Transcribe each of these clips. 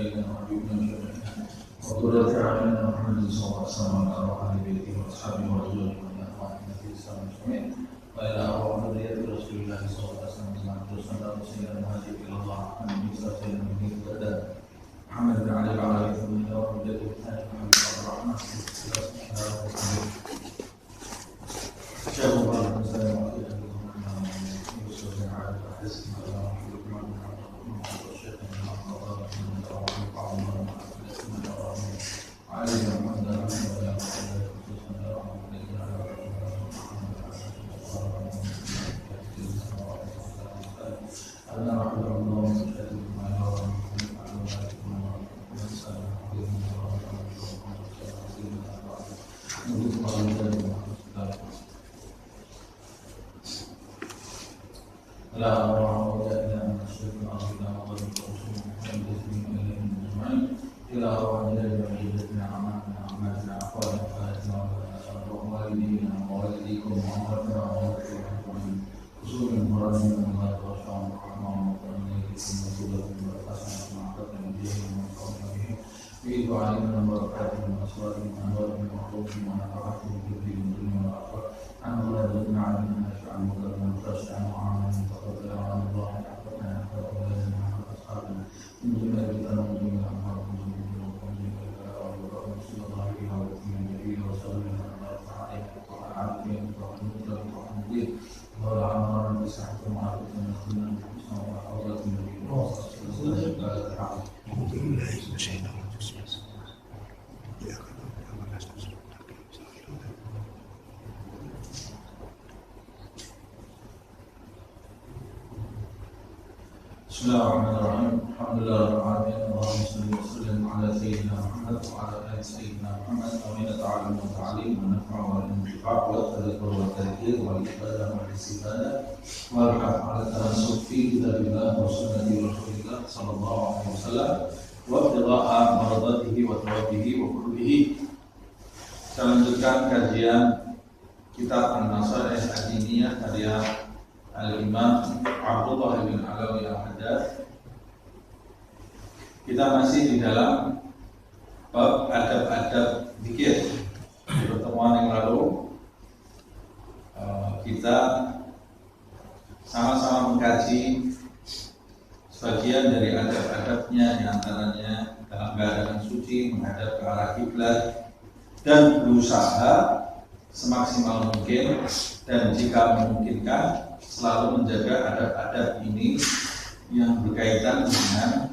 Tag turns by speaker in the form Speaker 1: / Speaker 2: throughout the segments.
Speaker 1: سيدنا وحبيبنا وقرة أعيننا محمد صلى الله عليه وسلم وعلى آله بيته وأصحابه وأزواجه ومن أخواننا في الإسلام المسلمين وإلى أرواح ذرية رسول الله صلى الله عليه وسلم وسلم سيدنا المهاجر إلى الله محمد بن سيدنا من اهتدى محمد بن علي وعلى آله وصحبه وجده الثاني محمد بن عبد الرحمن شاء الله وسلم على Bismillahirrahmanirrahim. Alhamdulillahirrahmanirrahim. Allahumma salli wa sallim ala sayyidina Muhammad wa ala ali sayyidina Muhammad. Amin ta'alim wa ta'alim wa naf'a wa intifaq wa tadabur wa tadhkir wa ibadah wa istifadah wa al-haf'ala tanassub fi kitabillah wa sunnati rasulillah sallallahu alaihi wasallam wa ibtigha'a maradatihi wa thawabihi wa qurbihi. Saya lanjutkan kajian kitab An-Nasaih Ad-Diniyah karya Al-Imam Abdullah bin Alawi Al-Haddad. Kita masih di dalam bab adab-adab zikir. Di pertemuan yang lalu kita sama-sama mengkaji sebagian dari adab-adabnya, di antaranya dalam keadaan suci menghadap ke arah kiblat dan berusaha semaksimal mungkin dan jika memungkinkan selalu menjaga adab-adab ini yang berkaitan dengan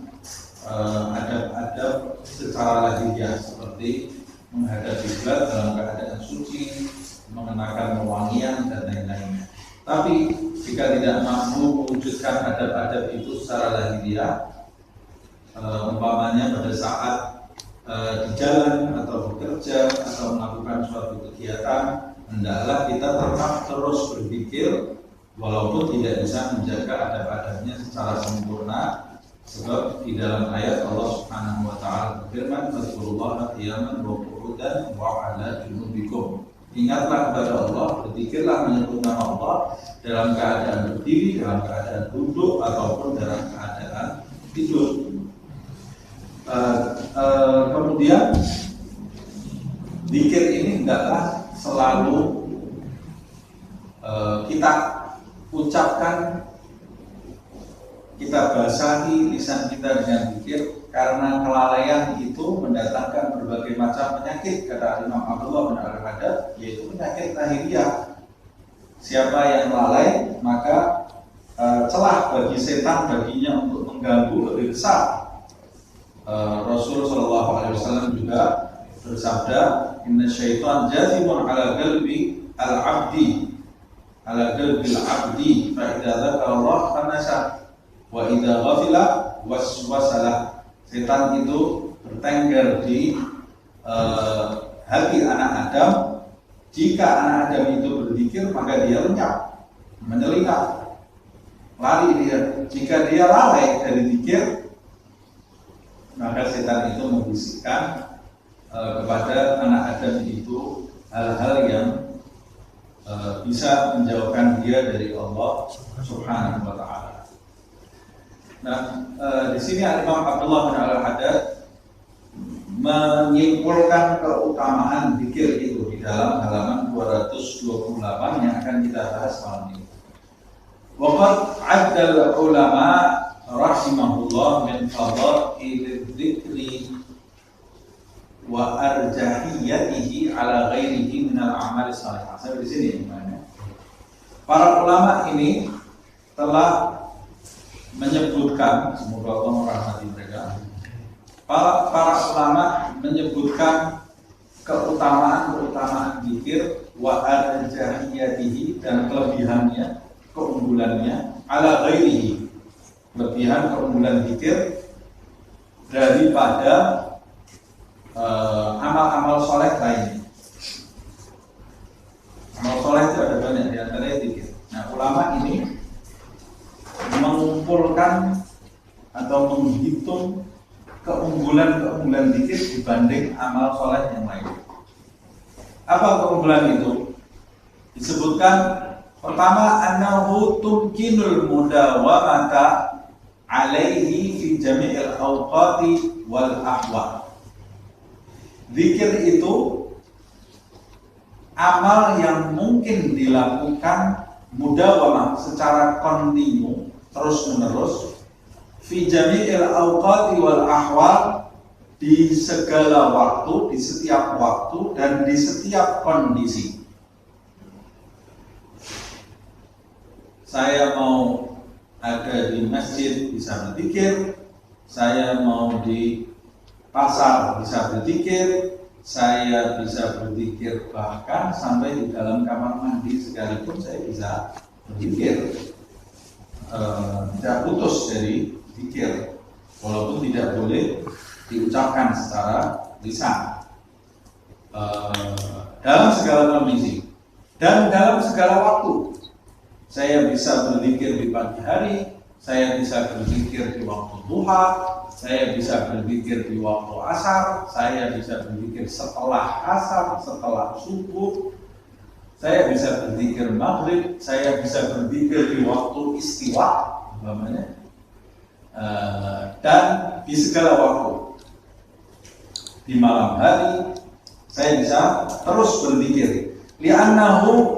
Speaker 1: adab-adab secara lahiriah seperti menghadap kiblat dalam keadaan suci, mengenakan wewangian dan lain-lainnya. Tapi jika tidak mampu mewujudkan adab-adab itu secara lahiriah, umpamanya pada saat di jalan atau bekerja atau melakukan suatu kegiatan, hendaklah kita tetap terus berpikir walaupun tidak bisa menjaga adab-adabnya secara sempurna, sebab di dalam ayat Allah Subhanahu wa taala berfirman, "Fadhkurullaha qiyaman wa qu'udan wa 'ala junubikum." Ingatlah kepada Allah, berzikirlah menyebut nama Allah dalam keadaan berdiri, dalam keadaan duduk ataupun dalam keadaan tidur. Kemudian zikir ini hendaklah selalu kita ucapkan, kita basahi lisan kita dengan zikir, karena kelalaian itu mendatangkan berbagai macam penyakit, kata Imam Abdullah bin Al-Haddad, yaitu penyakit lahiriah. Siapa yang lalai maka celah bagi setan baginya untuk mengganggu lebih besar. Rasul Shallallahu Alaihi Wasallam juga bersabda, Inna syaitan jazimun ala qalbi al-abdi ala qalbil abdi fa idza dzakara Allah fanasa wa idza ghafila waswasalah. Setan itu bertengger di hati anak Adam. Jika anak Adam itu berzikir maka dia lenyap, menyelinap, lari dia. Jika dia lalai dari zikir, maka setan itu membisikkan kepada anak Adam itu hal-hal yang bisa menjauhkan dia dari Allah Subhanahu wa ta'ala. Nah, di sini Imam Abdullah bin Al-Haddad menyimpulkan keutamaan zikir itu di dalam halaman 228 yang akan kita bahas malam ini. Waqad 'addal ulama rahimahullah min fadail dzikri wa arjahiyatihi ala ghairihi min al-a'mal salihah. Sampai di sini gimana? Para ulama ini telah menyebutkan, semoga Allah merahmati mereka. Para ulama menyebutkan keutamaan zikir wa arjahiyatihi dan kelebihannya, keunggulannya ala ghairihi. Kelebihan keunggulan zikir daripada amal-amal soleh lainnya. Amal soleh itu ada banyak, di antaranya zikir. Nah, ulama ini mengumpulkan atau menghitung keunggulan zikir dibanding amal soleh yang lain. Apa keunggulan itu? Disebutkan pertama, annahu tumkinul mudawamata alaihi fi jami'il awqati wal ahwal. Zikir itu amal yang mungkin dilakukan mudawamah secara kontinu, terus menerus, fi jami'il awqati wal ahwal, di segala waktu, di setiap waktu dan di setiap kondisi. Saya mau ada di masjid bisa berzikir, saya mau di pasar bisa berzikir, saya bisa berzikir bahkan sampai di dalam kamar mandi sekalipun saya bisa berzikir. Tidak putus dari zikir, walaupun tidak boleh diucapkan secara lisan, dalam segala kondisi dan dalam segala waktu. Saya bisa berzikir di pagi hari, saya bisa berzikir di waktu duha, saya bisa berzikir di waktu asar, saya bisa berzikir setelah asar, setelah subuh, saya bisa berzikir maghrib, saya bisa berzikir di waktu istiwa, umpamanya, dan di segala waktu. Di malam hari saya bisa terus berzikir. Li'annahu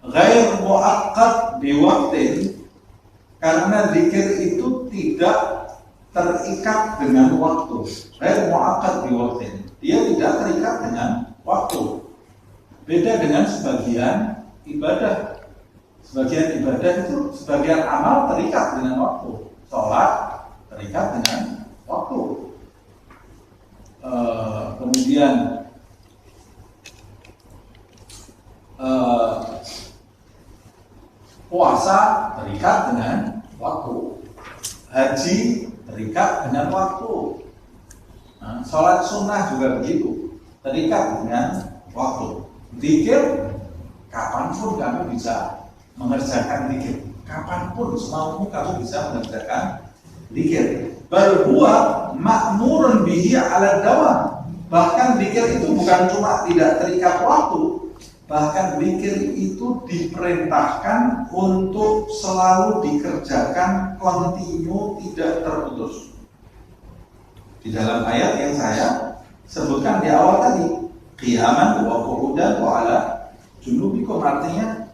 Speaker 1: ghair muaqqat biwaqtin, karena zikir itu tidak terikat dengan waktu. Ghair muaqqat biwaqtin, dia tidak terikat dengan waktu. Beda dengan sebagian ibadah. Sebagian ibadah itu, sebagian amal terikat dengan waktu. Sholat terikat dengan waktu. Kemudian puasa terikat dengan waktu, haji terikat dengan waktu, sholat sunnah juga begitu, terikat dengan waktu. Zikir, kapanpun kamu bisa mengerjakan zikir, kapanpun semaumu kamu bisa mengerjakan zikir. Bal huwa ma'murun bihi 'ala dawam. Bahkan zikir itu bukan cuma tidak terikat waktu, bahkan zikir itu diperintahkan untuk selalu dikerjakan kontinu, tidak terputus. Di dalam ayat yang saya sebutkan di awal tadi, qiyaman wa qu'udan wa 'ala junubikum, artinya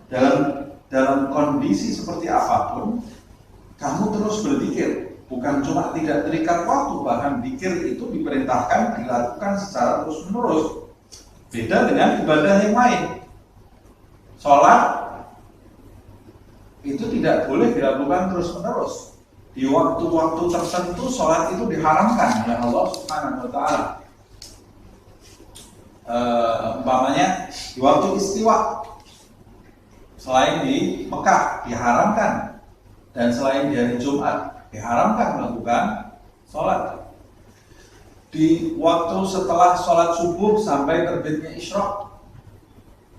Speaker 1: dalam kondisi seperti apapun kamu terus berzikir. Bukan cuma tidak terikat waktu, bahkan zikir itu diperintahkan dilakukan secara terus-menerus. Beda dengan ibadah yang lain. Sholat itu tidak boleh dilakukan terus-menerus. Di waktu-waktu tertentu sholat itu diharamkan oleh Allah Subhanahu wa Ta'ala. Umpamanya di waktu istiwa, selain di Mekah diharamkan, dan selain di hari Jumat diharamkan melakukan sholat. Di waktu setelah sholat subuh sampai terbitnya isyraq,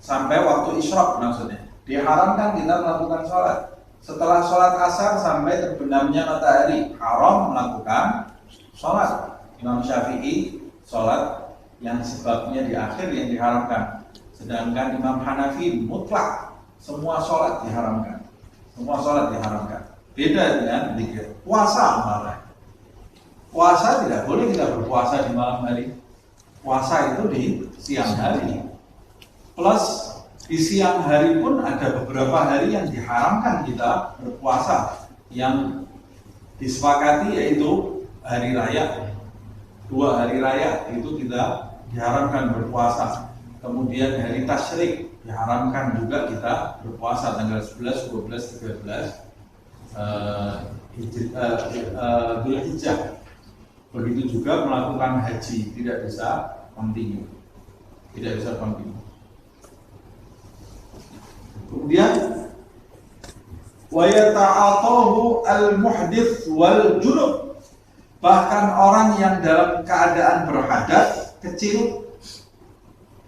Speaker 1: sampai waktu isyraq maksudnya, diharamkan kita melakukan sholat. Setelah sholat asar sampai terbenamnya matahari, haram melakukan sholat. Imam Syafi'i sholat yang sebabnya di akhir yang diharamkan. Sedangkan Imam Hanafi mutlak semua sholat diharamkan. Semua sholat diharamkan. Beda dengan zikir. Puasa malah. Puasa tidak boleh kita berpuasa di malam hari. Puasa itu di siang hari. Plus di siang hari pun ada beberapa hari yang diharamkan kita berpuasa. Yang disepakati yaitu hari raya. 2 hari raya itu kita diharamkan berpuasa. Kemudian hari tasyrik diharamkan juga kita berpuasa tanggal 11, 12, 13 Dzulhijjah. Begitu juga melakukan haji tidak bisa continue. Kemudian wa yata'atahu al-muhdits wal junub. Bahkan orang yang dalam keadaan berhadas kecil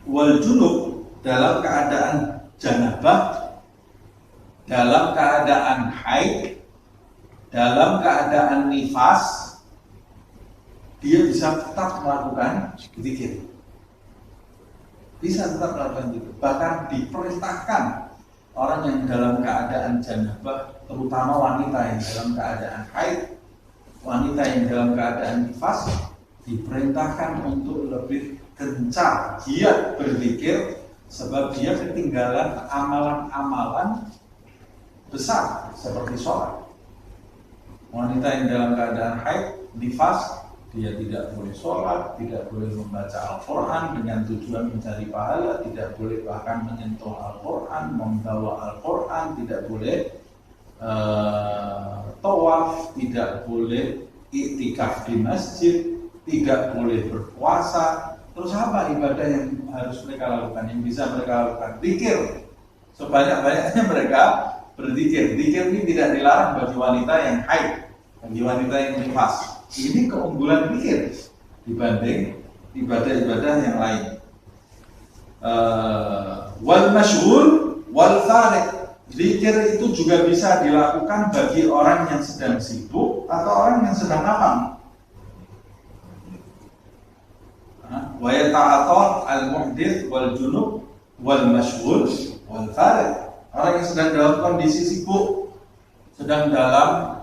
Speaker 1: wal junub, dalam keadaan janabah, dalam keadaan haid, dalam keadaan nifas, dia bisa tetap melakukan zikir. Bisa tetap melakukan zikir. Bahkan diperintahkan orang yang dalam keadaan janabah, terutama wanita yang dalam keadaan haid, wanita yang dalam keadaan nifas, diperintahkan untuk lebih gencar giat berzikir, sebab dia ketinggalan amalan-amalan besar seperti sholat. Wanita yang dalam keadaan haid, nifas, dia tidak boleh sholat, tidak boleh membaca Al-Quran dengan tujuan mencari pahala, tidak boleh bahkan menyentuh Al-Quran, membawa Al-Quran, tidak boleh tawaf, tidak boleh iktikaf di masjid, tidak boleh berpuasa. Terus apa ibadah yang harus mereka lakukan, yang bisa mereka lakukan? Zikir. Sebanyak-banyaknya mereka berzikir. Zikir ini tidak dilarang bagi wanita yang haid, bagi wanita yang nifas. Ini keunggulan zikir dibanding ibadah-ibadah yang lain. Wal masyghul wal farid. Zikir itu juga bisa dilakukan bagi orang yang sedang sibuk atau orang yang sedang apang. Wa yata'atal al-muhdits wal junub wal masyghul wal farid. Orang yang sedang dalam kondisi sibuk, sedang dalam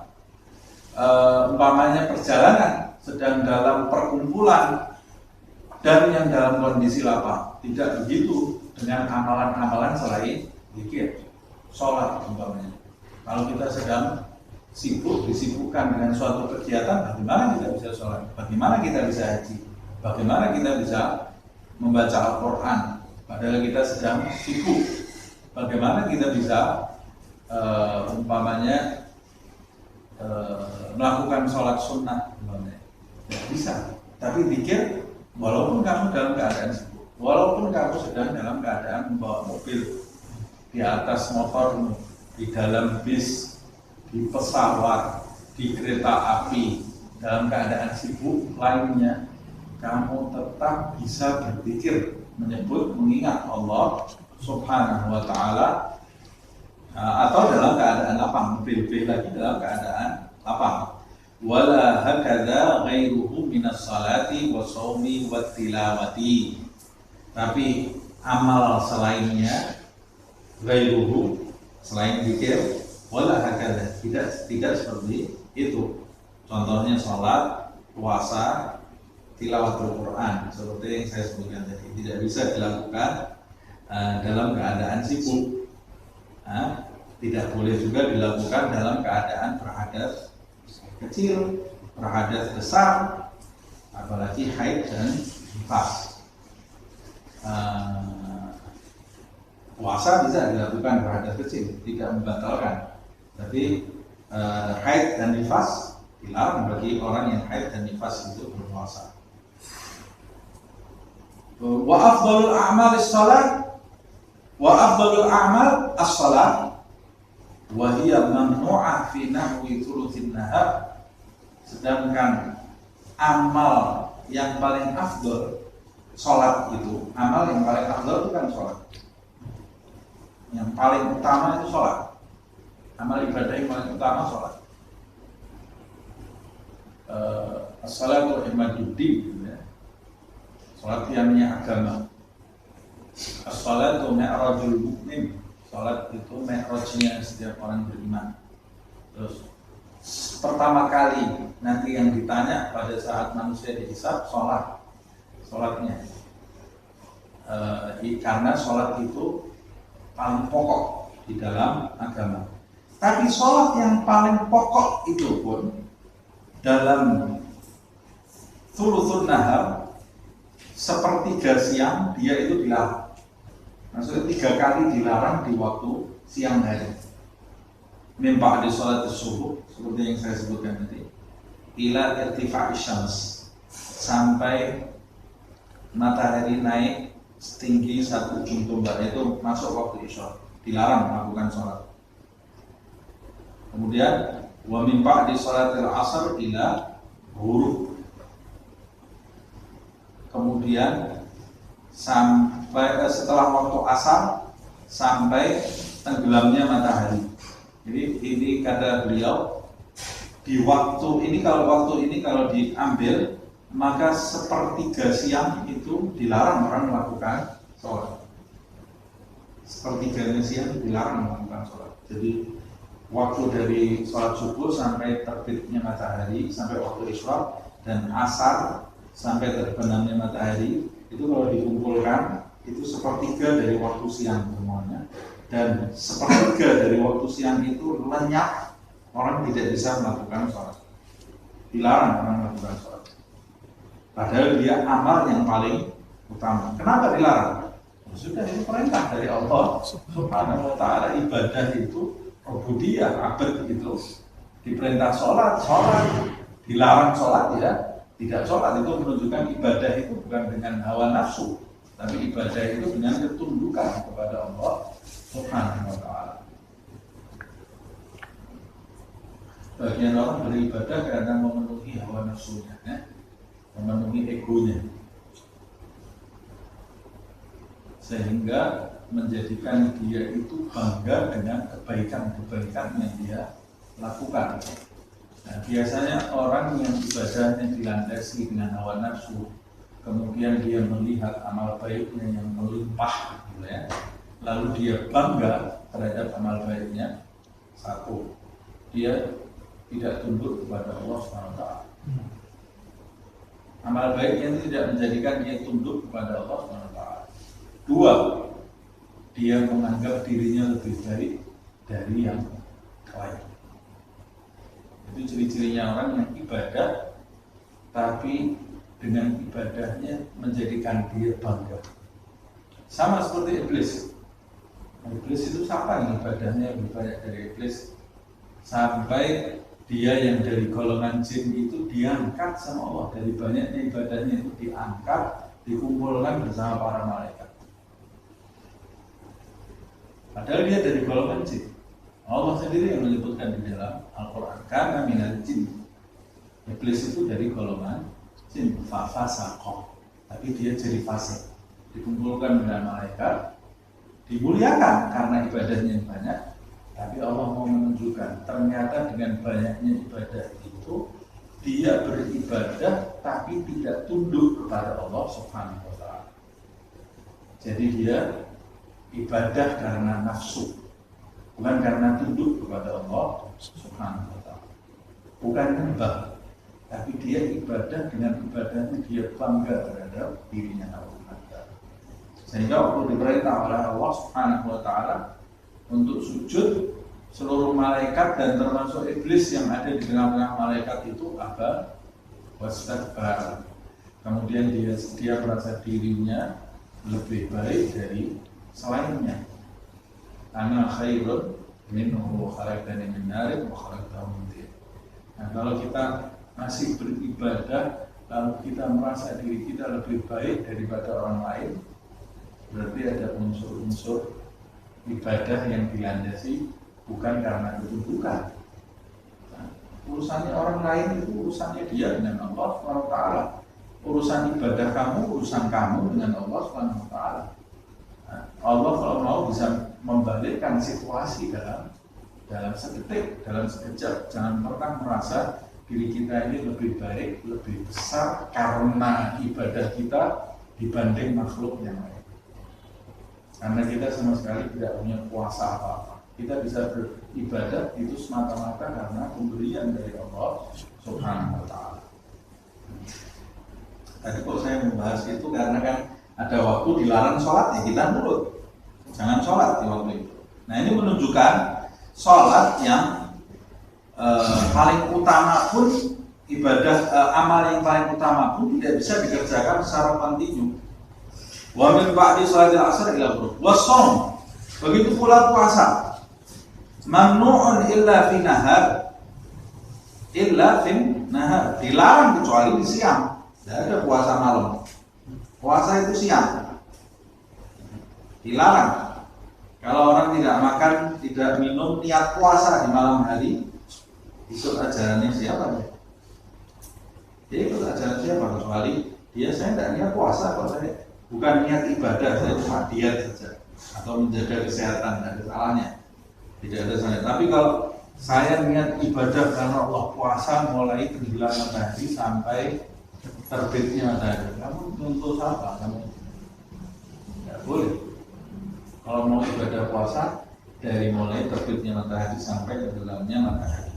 Speaker 1: umpamanya perjalanan, sedang dalam perkumpulan, dan yang dalam kondisi lapang. Tidak begitu dengan amalan-amalan selain zikir, sholat umpamanya. Kalau kita sedang sibuk, disibukkan dengan suatu kegiatan, bagaimana kita bisa sholat? Bagaimana kita bisa haji? Bagaimana kita bisa membaca Al-Quran? Padahal kita sedang sibuk. Bagaimana kita bisa umpamanya melakukan sholat sunnah? Ya, bisa. Tapi zikir, walaupun kamu dalam keadaan sibuk, walaupun kamu sedang dalam keadaan membawa mobil, di atas motor, di dalam bis, di pesawat, di kereta api, dalam keadaan sibuk lainnya, kamu tetap bisa berzikir, menyebut, mengingat Allah Subhanahu wa ta'ala, atau dalam keadaan lapang, lebih lagi dalam keadaan lapang. Wala hakadha ghairuhu minas salati wa shaumi wa tilawati. Tapi amal selainnya, ghairuhu, selain zikir, wala hakadha, tidak seperti itu. Contohnya salat, puasa, tilawatul Quran, seperti yang saya sebutkan tadi, tidak bisa dilakukan dalam keadaan sibuk. Tidak boleh juga dilakukan dalam keadaan berhadas kecil, berhadas besar, apalagi haid dan nifas. Puasa bisa dilakukan berhadas kecil, tidak membatalkan. Tapi haid dan nifas dilarang bagi orang yang haid dan nifas itu berpuasa. Wa afdalul a'mal as-salat, wa afdalul a'mal as-salat, wa hiya mamnu'ah fi nahwi thulutsin nahar. Sedangkan amal yang paling afdal salat itu, amal yang paling afdal itu kan salat. Yang paling utama itu salat. Amal ibadah yang paling utama salat. As-salatu imaduddin, ya. Salat tiangnya agama. As-salatu mi'rajul mu'min. Salat itu mi'rajnya setiap orang beriman. Terus pertama kali nanti yang ditanya pada saat manusia dihisab sholatnya. Karena sholat itu paling pokok di dalam agama. Tapi sholat yang paling pokok itu pun dalam thuluthun nahar, sepertiga siang, dia itu dilarang. Maksudnya 3 kali dilarang di waktu siang hari. Min ba'di sholat subuh, seperti yang saya sebutkan tadi, ila irtifa'is syams, sampai matahari naik setinggi 1 ujung tombak, itu masuk waktu isya, dilarang melakukan sholat. Kemudian wa min ba'di sholatil asr ila ghurub, kemudian sampai setelah waktu asar sampai tenggelamnya matahari. Jadi ini kata beliau, di waktu ini kalau diambil, maka sepertiga siang itu dilarang orang melakukan sholat. Sepertiga siang dilarang melakukan sholat. Jadi waktu dari sholat subuh sampai terbitnya matahari, sampai waktu isya, dan asar sampai terbenamnya matahari, itu kalau dikumpulkan itu sepertiga dari waktu siang semuanya. Dan sepertiga dari waktu siang itu lenyap, orang tidak bisa melakukan sholat, dilarang orang melakukan sholat. Padahal dia amal yang paling utama. Kenapa dilarang? Sudah, itu perintah dari Allah Subhanahu wa ta'ala. Ibadah itu ubudiyah, abad itu diperintah sholat, dilarang sholat ya tidak sholat. Itu menunjukkan ibadah itu bukan dengan hawa nafsu, tapi ibadah itu dengan ketundukan kepada Allah Subhanahu wa ta'ala. Bagian orang beribadah karena memenuhi hawa nafsunya, memenuhi egonya, sehingga menjadikan dia itu bangga dengan kebaikan-kebaikan yang dia lakukan. Nah, biasanya orang yang ibadahnya dilandasi dengan hawa nafsu, kemudian dia melihat amal baiknya yang melimpah, gitu ya, lalu dia bangga terhadap amal baiknya. Satu, dia tidak tunduk kepada Allah SWT. Amal baiknya tidak menjadikan dia tunduk kepada Allah SWT. Dua, dia menganggap dirinya lebih baik dari yang lain. Itu ciri-cirinya orang yang ibadah, tapi dengan ibadahnya menjadikan dia bangga. Sama seperti iblis. Iblis itu siapa yang ibadahnya lebih banyak dari iblis? Sampai dia yang dari golongan jin itu diangkat sama Allah, dari banyaknya ibadahnya itu diangkat, dikumpulkan bersama para malaikat. Padahal dia dari golongan jin. Allah sendiri yang menyebutkan di dalam Al-Quran, kana minal jin. Iblis itu dari golongan jin, fafasaqa, tapi dia jadi fasik, dikumpulkan dengan malaikat, dimuliakan karena ibadahnya yang banyak. Tapi Allah mau menunjukkan ternyata dengan banyaknya ibadah itu dia beribadah tapi tidak tunduk kepada Allah Subhanahu wa ta'ala. Jadi dia ibadah karena nafsu, bukan karena tunduk kepada Allah Subhanahu wa ta'ala. Bukan nyembah, tapi dia ibadah, dengan ibadahnya dia bangga terhadap dirinya Allah. Sehingga waktu diperintah oleh Allah Subhanahu wa ta'ala untuk sujud, seluruh malaikat dan termasuk iblis yang ada di tengah-tengah malaikat itu wastakbar. Kemudian dia merasa dirinya lebih baik dari selainnya. Ana khairun minhu khalaqtani min narin wa khalaqtahu min tin. Nah, kalau kita masih beribadah lalu kita merasa diri kita lebih baik daripada orang lain, berarti ada unsur-unsur ibadah yang dilandasi bukan karena ketundukan. Nah, urusannya orang lain itu urusannya dia dengan Allah SWT. Urusan ibadah kamu, urusan kamu dengan Allah SWT. Nah, Allah kalau mau bisa membalikkan situasi dalam seketik, dalam sekejap. Jangan pernah merasa diri kita ini lebih baik, lebih besar karena ibadah kita dibanding makhluk yang lain. Karena kita sama sekali tidak punya kuasa apa-apa. Kita bisa beribadah itu semata-mata karena pemberian dari Allah Subhanahu wa Ta'ala. Tadi kok saya membahas itu karena kan ada waktu dilarang sholat, ya kita nurut, jangan sholat di waktu itu. Nah, ini menunjukkan sholat yang paling utama pun, ibadah amal yang paling utama pun tidak bisa dikerjakan secara kontinu. Wa min ba'di sholatil asr ila ghurub. Wassaum, begitu pula puasa. Mamnu'un illa fi nahar, dilarang kecuali di siang. Tidak ada puasa malam. Puasa itu siang, dilarang. Kalau orang tidak makan, tidak minum, niat puasa di malam hari, ikut ajarannya siapa? Dia ikut ajaran siapa? Kecuali dia, saya tidak niat puasa, kalau saya bukan niat ibadah, saya cuma diet saja atau menjaga kesehatan, tidak ada salahnya. Tidak ada salahnya. Tapi kalau saya niat ibadah karena Allah, puasa mulai tenggelam matahari sampai terbitnya matahari, kamu untuk apa? Kamu tidak boleh. Kalau mau ibadah puasa dari mulai terbitnya matahari sampai tenggelamnya matahari.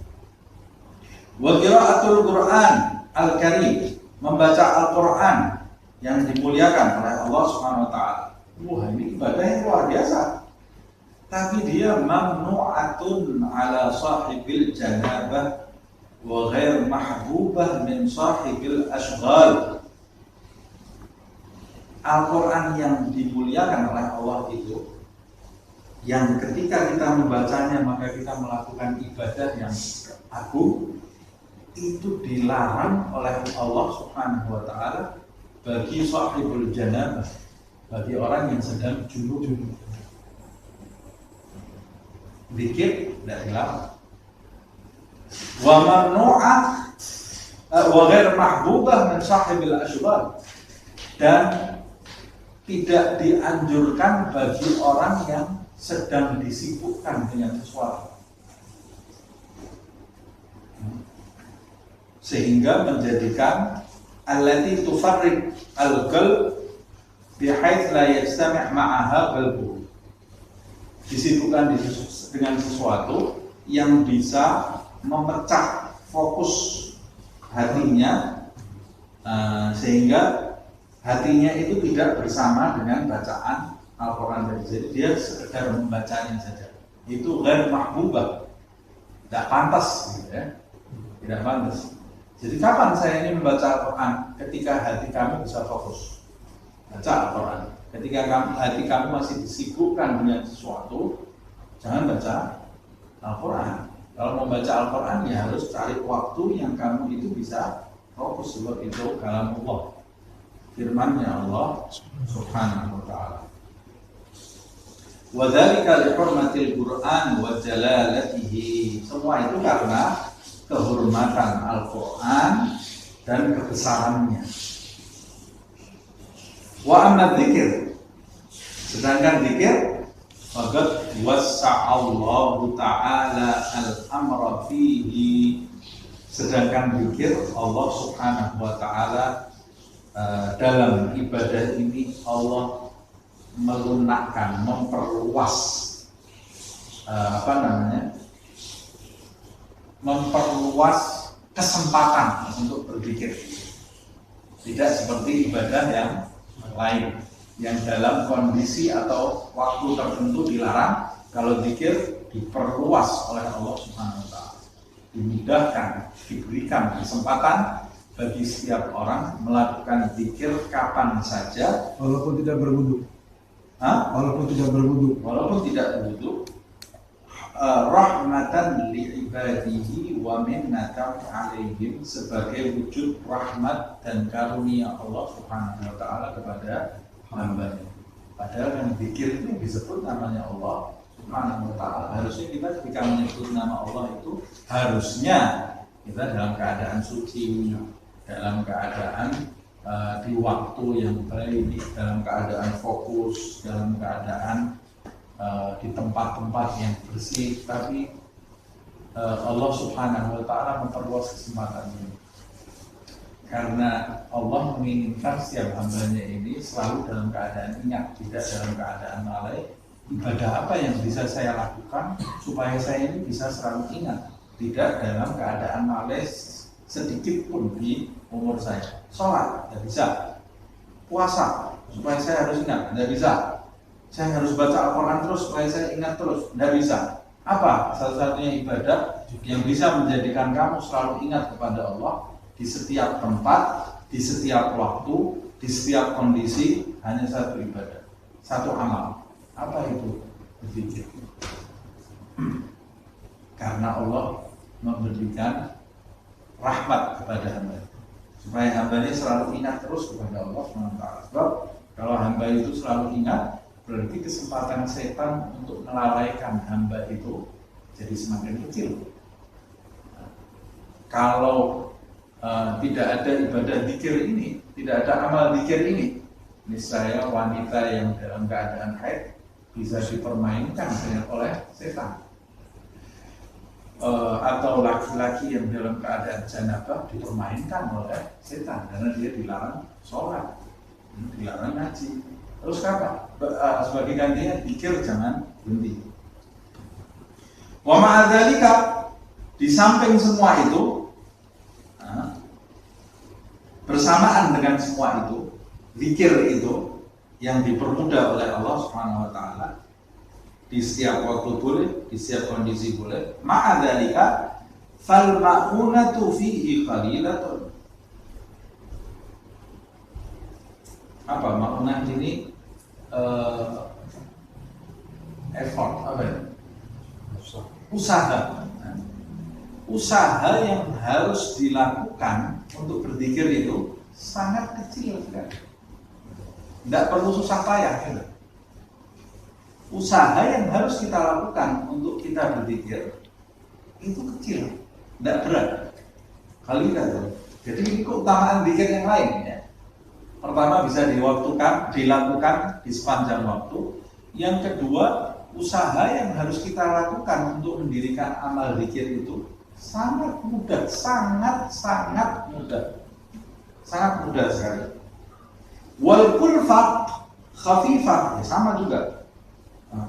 Speaker 1: Wa qiraatul Qur'an al-Karim, membaca Al-Qur'an yang dimuliakan oleh Allah Subhanahu wa Ta'ala. Wah, ini ibadah yang luar biasa. Tapi dia mamnu'atun ala sahibil janabah wa ghair mahbubah min sahibil ashghal. Al-Quran yang dimuliakan oleh Allah itu, yang ketika kita membacanya maka kita melakukan ibadah yang agung, itu dilarang oleh Allah Subhanahu wa Ta'ala bagi sahibul janabah, bagi orang yang sedang junub. Zikir tidak dilarang. Wa mamnu'ah wa ghair mahbubah min sahibil ashghal, dan tidak dianjurkan bagi orang yang sedang disibukkan dengan sesuatu, sehingga menjadikan allati tufarriq al-qalb bihaits la yajtami' ma'aha qalbuhu, disibukkan dengan sesuatu yang bisa memecah fokus hatinya, sehingga hatinya itu tidak bersama dengan bacaan Al-Quran tadi. Jadi dia sekedar membacanya saja, itu ghair mahbubah, tidak pantas gitu ya. Tidak pantas. Jadi kapan saya ini membaca Al-Quran? Ketika hati kamu bisa fokus baca Al-Quran. Ketika hati kamu masih disibukkan dengan sesuatu, jangan baca Al-Quran. Kalau mau baca Al-Quran ya harus cari waktu yang kamu itu bisa fokus, sebab itu kalamullah, firman-Nya Allah Subhanahu wa Ta'ala. Wa dzalika li hurmatil Qur'an wa jalalatihi. Semua itu karena kehormatan Al-Quran dan kebesarannya. Wa amma dzikir, sedangkan zikir, faqad wassa'allahu ta'ala al-amra fihi, sedangkan zikir Allah Subhanahu wa Ta'ala dalam ibadah ini Allah melunakkan, memperluas memperluas kesempatan untuk berzikir. Tidak seperti ibadah yang lain yang dalam kondisi atau waktu tertentu dilarang. Kalau zikir diperluas oleh Allah Subhanahu wa Ta'ala, dimudahkan, diberikan kesempatan bagi setiap orang melakukan zikir kapan saja,
Speaker 2: walaupun tidak berwudu.
Speaker 1: Walaupun tidak berwudu. Rahmatan li ibadihi wa minnatan alaihim, sebagai wujud rahmat dan karunia Allah Subhanahu wa Ta'ala kepada hamba-Nya. Padahal yang zikir itu disebut namanya Allah Subhanahu wa Ta'ala. Harusnya kita ketika menyebut nama Allah itu harusnya kita dalam keadaan suci, dalam keadaan di waktu yang baik, dalam keadaan fokus, dalam keadaan di tempat-tempat yang bersih. Tapi Allah Subhanahu wa Ta'ala memperluas kesempatan ini, karena Allah menginginkan setiap hambanya ini selalu dalam keadaan ingat, tidak dalam keadaan lalai, ibadah apa yang bisa saya lakukan supaya saya ini bisa selalu ingat, tidak dalam keadaan males sedikit pun di umur saya. Sholat, tidak bisa. Puasa, supaya saya harus ingat, tidak bisa. Saya harus baca Al-Quran terus supaya saya ingat terus, tidak bisa. Apa satu-satunya ibadah yang bisa menjadikan kamu selalu ingat kepada Allah di setiap tempat, di setiap waktu, di setiap kondisi? Hanya satu ibadah, satu amal. Apa itu? Berzikir. Karena Allah memberikan rahmat kepada hamba, supaya hambanya selalu ingat terus kepada Allah SWT. Sebab kalau hamba itu selalu ingat, berarti kesempatan setan untuk melalaikan hamba itu jadi semakin kecil. Kalau tidak ada ibadah zikir ini, tidak ada amal zikir ini, niscaya wanita yang dalam keadaan haid bisa dipermainkan oleh setan. Atau laki-laki yang dalam keadaan janabah dipermainkan oleh setan karena dia dilarang sholat, dilarang ngaji. Terus apa? Sebagai gantinya zikir jangan berhenti. Wa ma'adzalika, di samping semua itu, bersamaan dengan semua itu, zikir itu yang dipermudah oleh Allah Subhanahu wa taala, di setiap waktu boleh, di setiap kondisi boleh. Ma'adzalika fal ma'unatu fihi qalilatun. Apa ma'unah ini? Effort, apa ya? Usaha yang harus dilakukan untuk berzikir itu sangat kecil sekali. Tidak perlu susah payah, gitu. Usaha yang harus kita lakukan untuk kita berzikir itu kecil, tidak berat. Kali itu. Jadi ini keutamaan zikir yang lain ya. Pertama, bisa dilakukan di sepanjang waktu. Yang kedua, usaha yang harus kita lakukan untuk mendirikan amal zikir itu sangat mudah, sangat mudah. Sangat mudah sekali. Wal kulfat khafifah, ya sama juga.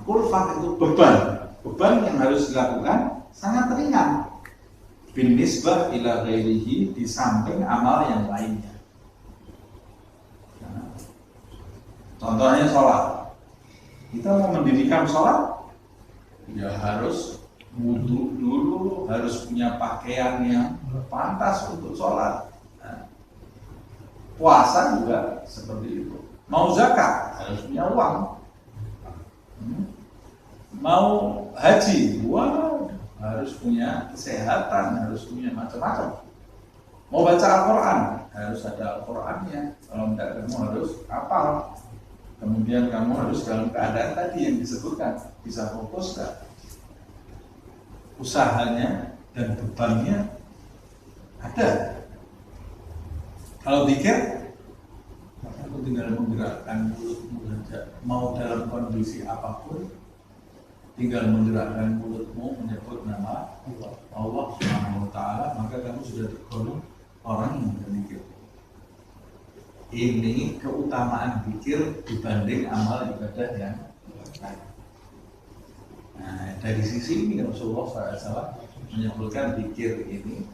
Speaker 1: Kulfah itu beban yang harus dilakukan sangat ringan bin nisbah ila ghairihi, di samping amal yang lainnya. Contohnya sholat, kita mau mendirikan sholat ya harus wudu dulu, harus punya pakaian yang pantas untuk sholat. Puasa juga seperti itu. Mau zakat harus punya uang. Mau haji, harus punya kesehatan, harus punya macam-macam. Mau baca Al-Quran, harus ada Al-Qurannya. Kalau tidak, kamu harus hafal. Kemudian kamu harus dalam keadaan tadi yang disebutkan, bisa fokus gak? Usahanya dan bebannya ada. Kalau zikir, aku tinggal menggerakkan mulutmu saja. Mau dalam kondisi apapun, tinggal menggerakkan mulutmu menyebut nama Allah Subhanahu wa taala, maka kamu sudah tergolong orang yang berzikir. Ini keutamaan zikir dibanding amal ibadah yang lain. Nah, dari sisi ini Rasulullah SAW menyebutkan zikir ini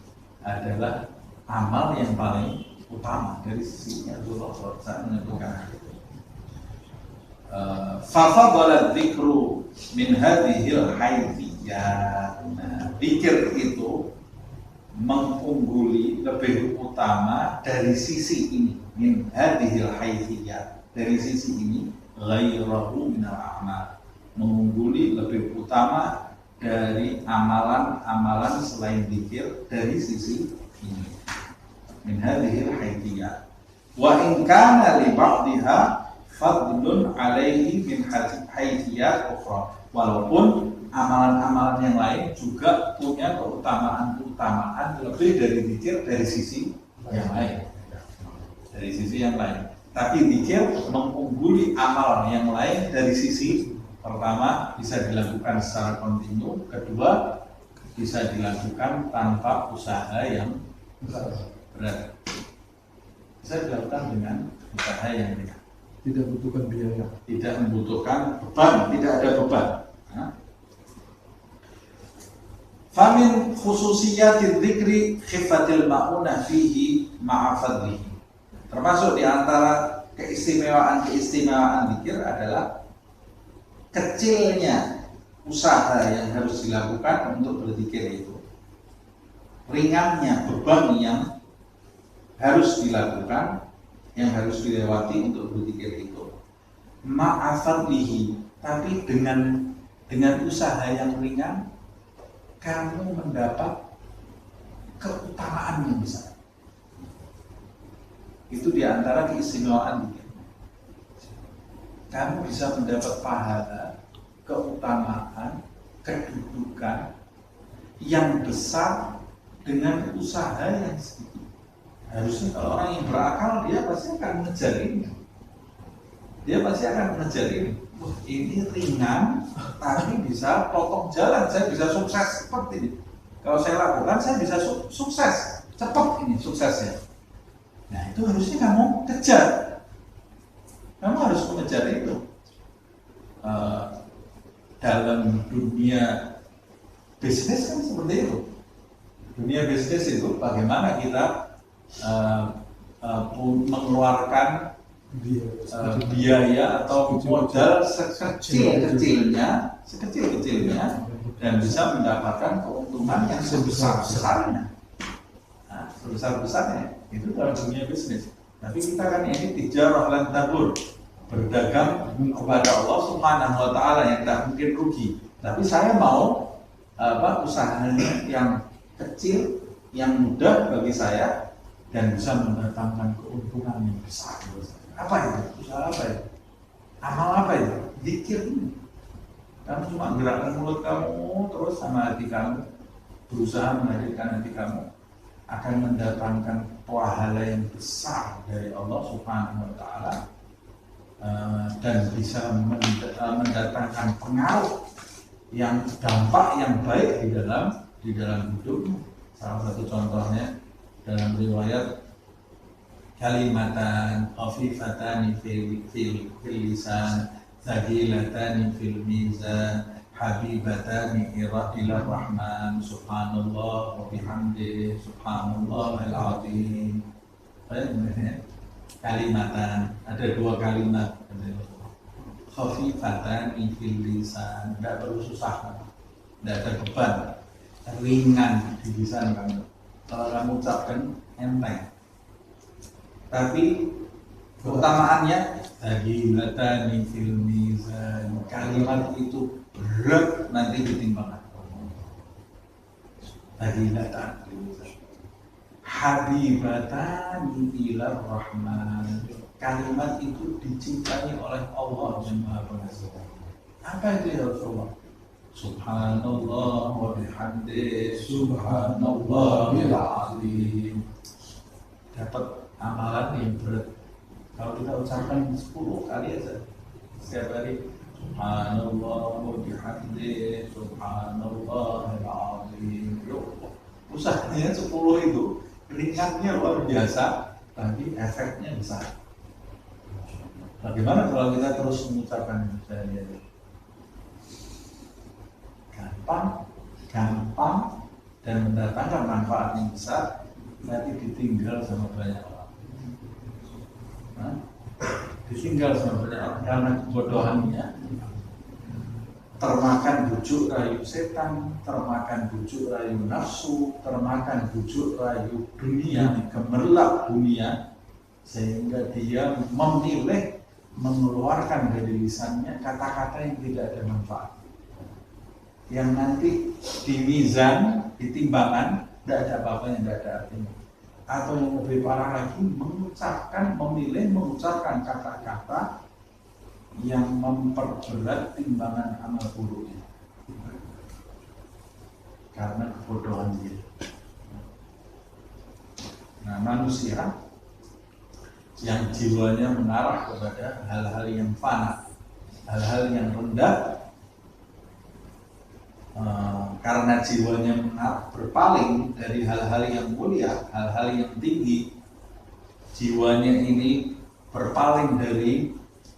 Speaker 1: adalah amal yang paling utama. Dari sisi Rasulullah SAW menyebutkan itu. Fafadalat dzikru min hadhil haithiyah. Nah, zikir itu mengungguli, lebih utama dari sisi ini, min hadhil haithiyah, dari sisi ini, ghairahu minal a'mal, mengungguli, lebih utama dari amalan-amalan selain zikir dari sisi ini, min hadhil haithiyah. Wa in kana li ba'dihha fadlun alaihi min haithiyat ukhra, walaupun amalan-amalan yang lain juga punya keutamaan lebih dari zikir dari sisi yang lain, dari sisi yang lain. Tapi zikir mengungguli amal yang lain dari sisi pertama, bisa dilakukan secara kontinu, kedua bisa dilakukan tanpa usaha yang berat, bisa dilakukan dengan usaha yang ringan.
Speaker 2: tidak membutuhkan biaya,
Speaker 1: tidak membutuhkan beban, tidak ada beban. Famin khususiyatil dzikri khifatil ma'unah fihi ma'afadlihi. Termasuk di antara keistimewaan zikir adalah kecilnya usaha yang harus dilakukan untuk berzikir itu, ringannya beban yang harus dilakukan, yang harus dilewati untuk berzikir itu, ma'afadlihi, tapi dengan usaha yang ringan kamu mendapat keutamaan yang besar. Itu diantara keistimewaan zikir. Kamu bisa mendapat pahala, keutamaan, kedudukan yang besar dengan usaha yang sedikit. Harusnya kalau orang yang berakal, dia pasti akan mengejar ini. Dia pasti akan mengejar ini. Wah, ini ringan, tapi bisa potong jalan, saya bisa sukses seperti ini. Kalau saya lakukan, saya bisa sukses, cepat ini suksesnya. Nah, itu harusnya kamu kejar. Kamu harus mengejar itu. Dalam dunia bisnis kan seperti itu. Dunia bisnis itu bagaimana kita mengeluarkan biaya atau modal sekecil-kecilnya dan bisa mendapatkan keuntungan yang sebesar-besarnya. Nah, sebesar-besarnya itu dalam dunia bisnis. Tapi kita kan ini tijarah lan tabur, berdagang kepada Allah Subhanahu wa taala yang tidak mungkin rugi. Tapi saya mau usahanya yang kecil, yang mudah bagi saya dan bisa mendatangkan keuntungan yang besar. Apa itu? Usaha apa itu? Amal apa itu? Zikir ini. Kamu cuma gerakkan mulut kamu terus sama hati kamu, berusaha menghadirkan hati kamu, akan mendatangkan pahala yang besar dari Allah Subhanahu wa taala, dan bisa mendatangkan pengaruh yang dampak yang baik di dalam hidupmu. Salah satu contohnya dalam riwayat, kalimatan khafifatani fil lisan, thaqilatani fil mizan, habibatani ila rahman, subhanallah wa bihamdihi, subhanallahil azim. Kalimatan, ada dua kalimat, khafifatani fil lisan, tidak perlu susah, tidak ada beban, ringan di lisan kamu. Kalau kamu ucapkan enteng. Tapi keutamaannya thaqilatani fil mizan, kalimat itu berat nanti ditimbangkan. Thaqilatan fil mizan, habibatani ila rahman, kalimat itu dicintai oleh Allah yang Maha Pengasih. Apa itu ya Rasulullah? Subhanallah wa bihamdihi, subhanallahil azim. Dapat amalan yang berat. Kalau kita ucapkan 10 kali aja setiap hari, subhanallah wa bihamdihi, subhanallahil azim. Usahanya 10 itu ringannya luar biasa, tapi efeknya besar. Bagaimana kalau kita terus mengucapkan sehari-hari? Gampang dan mendatangkan manfaat yang besar, nanti ditinggal sama banyak orang. Ditinggal sama banyak orang karena kebodohannya, termakan bujuk rayu setan, termakan bujuk rayu nafsu, termakan bujuk rayu dunia, gemerlap dunia, sehingga dia memilih mengeluarkan dari lisannya kata-kata yang tidak ada manfaat, yang nanti di mizan, di timbangan tidak ada apa-apanya, tidak ada artinya. Atau yang lebih parah lagi, memilih mengucapkan kata-kata yang memperberat timbangan amal buruknya karena kebodohan dia. Nah, manusia yang jiwanya mengarah kepada hal-hal yang fana, hal-hal yang rendah, karena jiwanya berpaling dari hal-hal yang mulia, hal-hal yang tinggi, jiwanya ini berpaling dari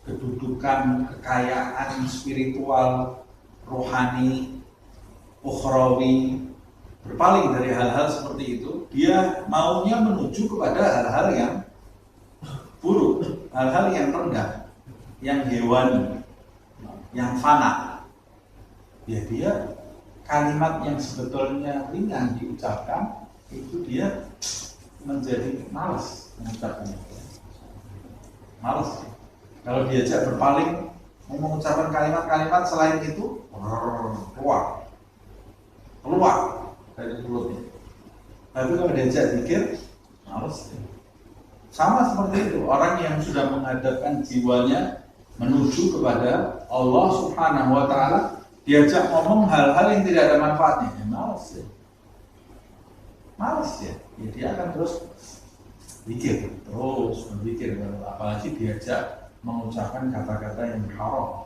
Speaker 1: kedudukan, kekayaan spiritual, rohani, ukhrawi, berpaling dari hal-hal seperti itu, dia maunya menuju kepada hal-hal yang buruk, hal-hal yang rendah, yang hewani, yang fana. Ya dia kalimat yang sebetulnya ringan diucapkan, itu dia menjadi malas mengucapkannya. Malas. Kalau diajak berpaling, mau mengucapkan kalimat-kalimat selain itu, keluar dari mulutnya. Tapi kalau diajak zikir, males. Sama seperti itu, orang yang sudah menghadapkan jiwanya menuju kepada Allah Subhanahu wa Ta'ala, diajak ngomong hal-hal yang tidak ada manfaatnya, ya males ya. Males ya. Ya dia akan terus zikir, terus berzikir, apalagi diajak mengucapkan kata-kata yang haram.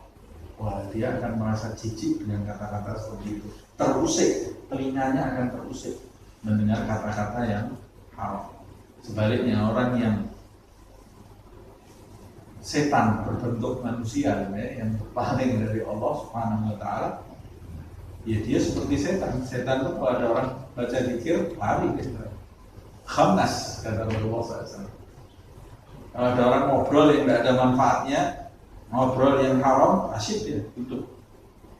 Speaker 1: Wah, dia akan merasa jijik dengan kata-kata seperti itu. Terusik, telinganya akan terusik mendengar kata-kata yang haram. Sebaliknya orang yang setan berbentuk manusia, ya, yang berpaling dari Allah Subhanahu wa Ta'ala, ya dia seperti setan. Setan itu kalau ada orang baca zikir, lari gitu. Khamnas, kata Rasulullah SAW. Kalau ada orang ngobrol yang tidak ada manfaatnya, ngobrol yang haram, asyik dia tutup.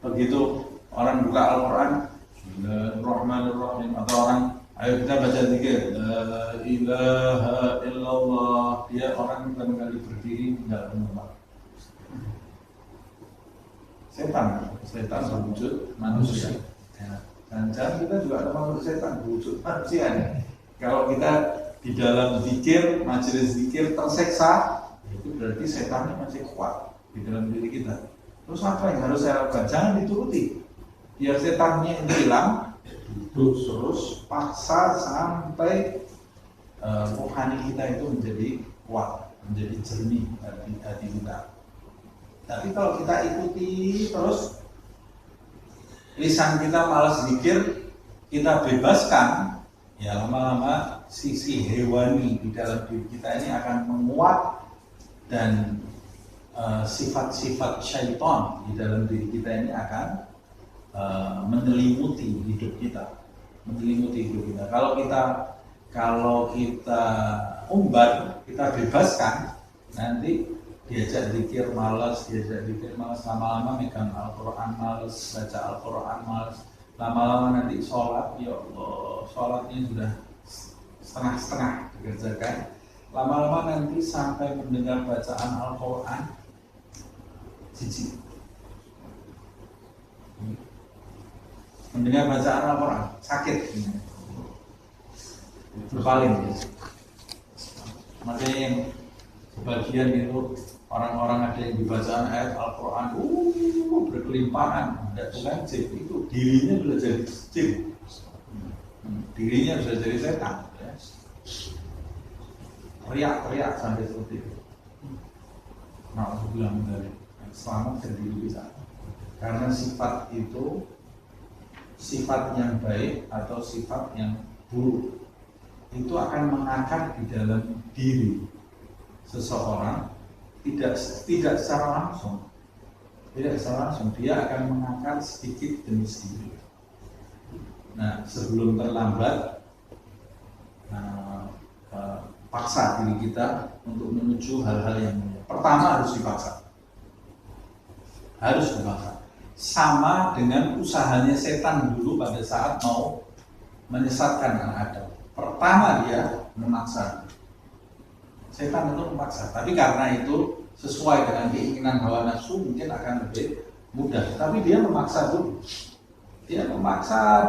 Speaker 1: Begitu orang buka Al-Quran, Bismillahirrahmanirrahim, atau orang ayo kita baca zikir, La ilaha illallah, dia orang pertama kali berdiri tidak menolak. Setan berwujud manusia. Ya. Dan kita juga ada makhluk setan berwujud manusia. Kalau kita di dalam zikir, majelis zikir terseksa, itu berarti setannya masih kuat di dalam diri kita. Terus apa yang harus saya lakukan? Jangan dituruti. Biar setannya hilang, duduk terus, paksa sampai rohani kita itu menjadi kuat, menjadi jernih hati kita. Tapi kalau kita ikuti terus, lisan kita malas zikir, kita bebaskan, ya lama-lama sisi hewani di dalam diri kita ini akan menguat, dan sifat-sifat syaitan di dalam diri kita ini akan menyelimuti hidup kita. Kalau kita umbar, kita bebaskan, nanti diajak zikir malas, lama-lama megang Al-Quran malas, baca Al-Quran malas, lama-lama nanti sholat, ya Allah, sholatnya sudah setengah-setengah dikerjakan, lama-lama nanti sampai mendengar bacaan Al-Quran jijik. Mendengar bacaan Al-Quran sakit, berpaling ya. Makanya yang sebagian itu orang-orang ada yang dibacaan ayat Al-Quran berkelimpahan, tidak bukan jin, itu dirinya sudah jadi jin, dirinya sudah jadi setan ya. Teriak-teriak sampai seperti itu. Nah, aku bilang dari selamat sendiri bisa, karena sifat itu sifat yang baik atau sifat yang buruk itu akan mengakar di dalam diri seseorang, tidak secara langsung, dia akan mengakar sedikit demi sedikit. Nah, sebelum terlambat, paksa diri kita untuk menuju hal-hal yang mulia. Pertama harus dipaksa. Sama dengan usahanya setan dulu pada saat mau menyesatkan anak Adam. Pertama dia memaksa. Setan itu memaksa, tapi karena itu sesuai dengan keinginan hawa nafsu mungkin akan lebih mudah. Tapi dia memaksa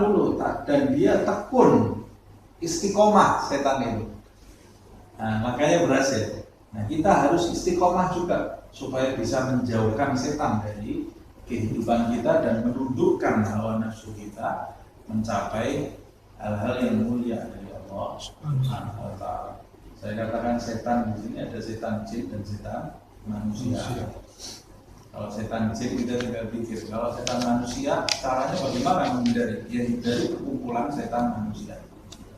Speaker 1: dulu, dan dia tekun, istiqomah setan itu. Nah, makanya berhasil. Nah, kita harus istiqomah juga supaya bisa menjauhkan setan dari kehidupan kita dan menundukkan hawa nafsu kita mencapai hal-hal yang mulia dari Allah Subhanahu wa Ta'ala. Saya katakan setan di sini ada setan jin dan setan manusia. Kalau setan jin kita tinggal pikir, kalau setan manusia caranya bagaimana menghindari? Ya hindari perkumpulan setan manusia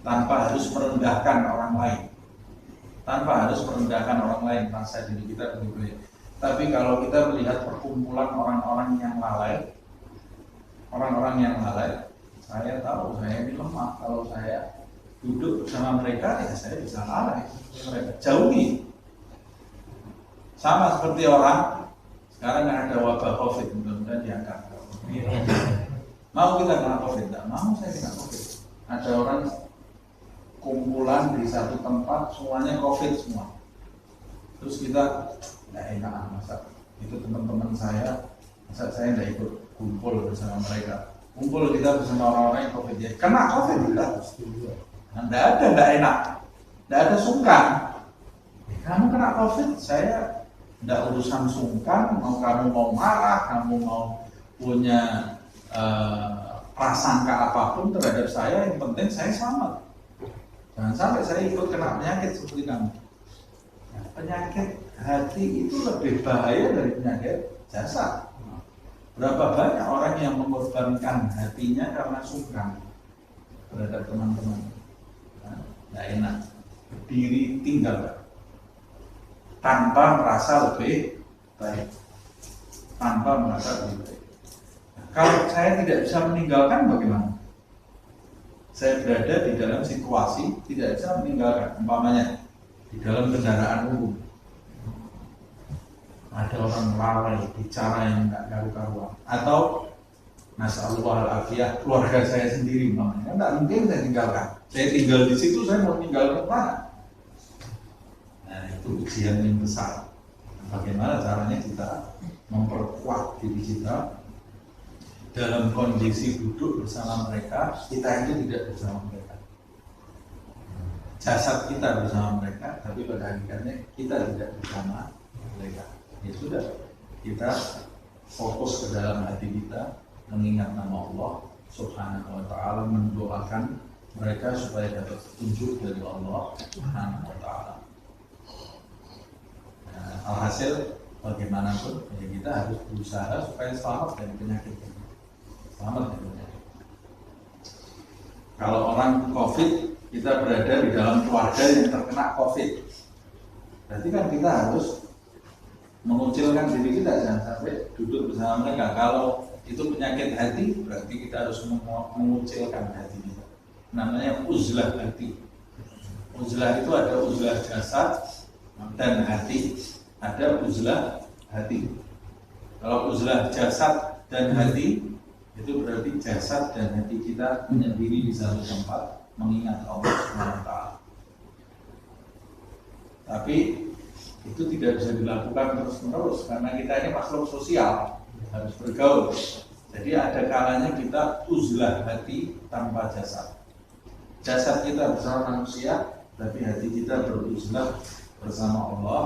Speaker 1: tanpa harus merendahkan orang lain. Rasa diri kita lebih baik. Tapi kalau kita melihat perkumpulan orang-orang yang lalai, saya tahu saya ini lemah. Kalau saya duduk bersama mereka, ya saya bisa lalai. Mereka jauhi. Sama seperti orang sekarang ada wabah COVID, mudah-mudahan diangkat. Mau kita kena COVID? Tidak mau saya kena COVID. Ada orang kumpulan di satu tempat, semuanya COVID semua. Terus kita nggak enak, masa itu teman-teman saya, masa saya nggak ikut kumpul bersama mereka. Kumpul kita bersama orang-orang yang COVID, ya kena COVID kita. Nggak enak, nggak ada sungkan. Kamu kena COVID, saya nggak urusan sungkan. Mau kamu mau marah, kamu mau punya prasangka apapun terhadap saya, yang penting saya selamat. Jangan sampai saya ikut kena penyakit seperti kamu. Penyakit hati itu lebih bahaya dari penyakit jasad. Berapa banyak orang yang mengorbankan hatinya karena sungkan terhadap teman-teman. Nggak enak, berdiri tinggal tanpa merasa lebih baik, Kalau saya tidak bisa meninggalkan, bagaimana? Saya berada di dalam situasi tidak bisa meninggalkan, umpamanya di dalam kendaraan umum ada orang lalai bicara yang nggak karu-karuan, atau nasallahu al-afiyah, keluarga saya sendiri umpamanya, nggak mungkin saya tinggalkan. Saya tinggal di situ, saya mau tinggal ke mana? Nah, itu ujian yang besar. Bagaimana caranya kita memperkuat diri kita dalam kondisi duduk bersama mereka, kita itu tidak bersama mereka. Jasad kita bersama mereka, tapi pada hakikatnya kita tidak bersama mereka. Ya sudah, kita fokus ke dalam hati kita, mengingat nama Allah Subhanahu wa ta'ala, mendoakan mereka supaya dapat petunjuk dari Allah Subhanahu wa ta'ala. Nah, alhasil bagaimanapun ya kita harus berusaha supaya selamat dari penyakit ini. Selamat dari penyakit. Kalau orang COVID, kita berada di dalam keluarga yang terkena COVID, berarti kan kita harus mengucilkan diri kita, jangan sampai duduk bersama mereka. Kalau itu penyakit hati, berarti kita harus mengucilkan hati kita. Namanya uzlah hati. Uzlah itu ada uzlah jasad dan hati, ada uzlah hati. Kalau uzlah jasad dan hati, itu berarti jasad dan hati kita menyendiri di satu tempat mengingat Allah SWT. Tapi itu tidak bisa dilakukan terus-menerus karena kita ini makhluk sosial, harus bergaul. Jadi ada kalanya kita uzlah hati tanpa jasad. Jasad kita bersama manusia, tapi hati kita beruzlah bersama Allah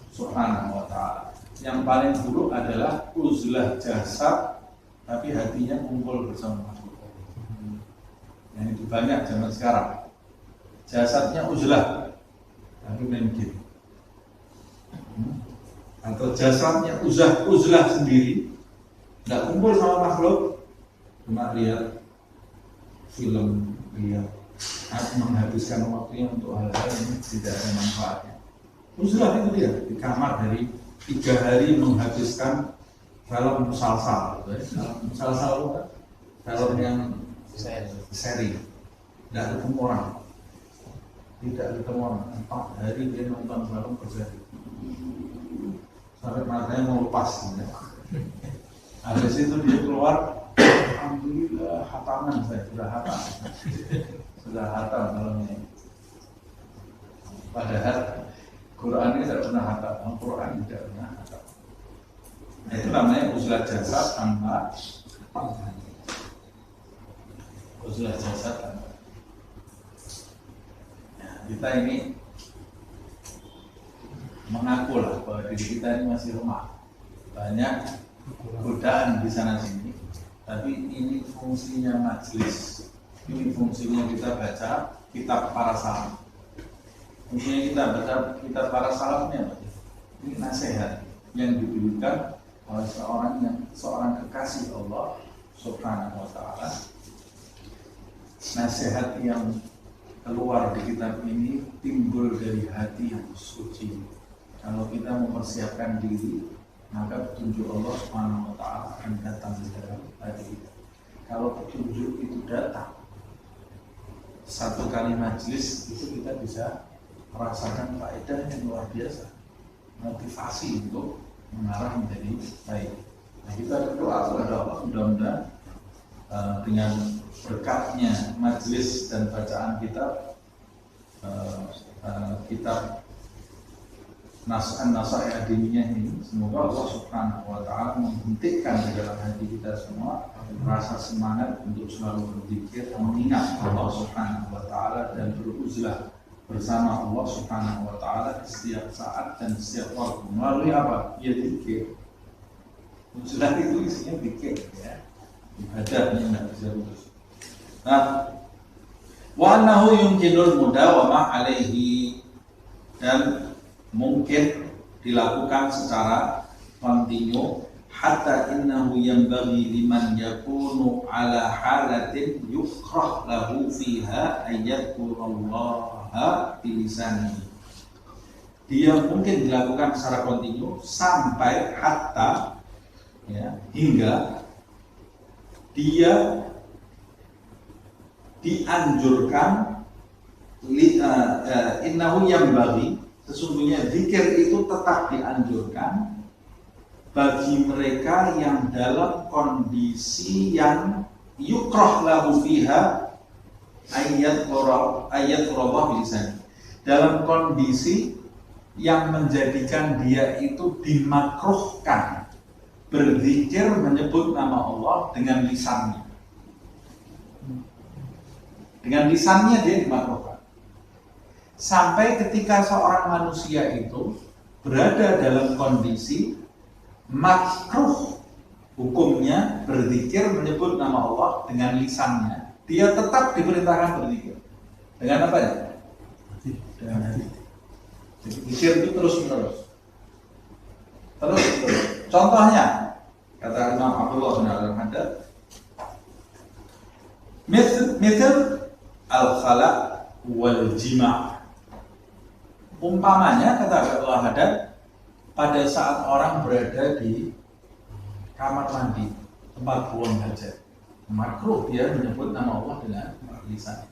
Speaker 1: Subhanahu wa ta'ala. Yang paling buruk adalah uzlah jasad, tapi hatinya kumpul bersama makhluk. Yang itu banyak zaman sekarang. Jasadnya uzlah, tapi main game. Atau jasadnya uzlah sendiri, nggak kumpul sama makhluk, cuma lihat film, lihat menghabiskan waktunya untuk hal-hal yang tidak ada manfaatnya. Uzlah itu dia di kamar dari 3 hari menghabiskan film salsal, film yang seri, tidak ketemu orang, 4 hari dia nonton film berseri. Sampai matanya mau lepas gitu. Habis itu dia keluar, alhamdulillah hataman saya sudah hatam malam ini. Padahal Quran ini tidak pernah hatam, Quran tidak pernah hatam. Nah, itu namanya uzlah jasad tanpa uzlah jasad tanpa. Nah, kita ini mengakulah bahwa diri kita ini masih lemah, banyak godaan di sana sini. Tapi ini fungsinya majelis, ini fungsinya kita baca kitab para salaf. Fungsinya kita baca kitab para salafnya apa? Ini nasihat yang diberikan oleh seorang kekasih Allah Subhanahu wa ta'ala. Nasihat yang keluar di kitab ini timbul dari hati yang suci, Kalau kita mempersiapkan diri, maka petunjuk Allah Subhanahu wa Ta'ala akan datang di dalam hati kita. Kalau petunjuk itu datang, satu kali majelis itu kita bisa merasakan faedah yang luar biasa, motivasi untuk mengarah menjadi baik. Nah, kita berdoa kepada Allah mudah-mudahan dengan berkatnya majelis dan bacaan kitab Nasaih Adiniyah ini, semoga Allah Subhanahu wa Ta'ala menghentikan di dalam hati kita semua rasa semangat untuk selalu berzikir, mengingat Allah Subhanahu wa Ta'ala dan beruzlah bersama Allah Subhanahu wa Ta'ala di setiap saat dan setiap waktu. Melalui apa? Ya zikir. Uzlah itu isinya zikir, ya. Ibadahnya tidak bisa putus. Nah, wa annahu yumkinul mudawamah alaihi, dan mungkin dilakukan secara kontinu, hatta innahu yanbaghi liman yakunu ala halatin yukrah lahu fiha ayyadkurullaha bilisanihi. Dia mungkin dilakukan secara kontinu sampai hatta, ya, hingga dia dianjurkan innahu yanbaghi, sesungguhnya zikir itu tetap dianjurkan bagi mereka yang dalam kondisi yang yukrah lahu fiha ayat Allah bilisan, dalam kondisi yang menjadikan dia itu dimakruhkan berzikir menyebut nama Allah dengan lisannya. Dengan lisannya dia dimakruhkan. Sampai ketika seorang manusia itu berada dalam kondisi makruh hukumnya berzikir menyebut nama Allah dengan lisannya, dia tetap diperintahkan berzikir. Dengan apa ya? Dengan hati. Jadi zikir itu terus menerus. Contohnya, kata Imam Abdullah bin Al-Haddad, misal al-khala wal jima'. Umpamanya, kata Al-Haddad, pada saat orang berada di kamar mandi, tempat buang hajat, makruh dia menyebut nama Allah dengan lisan.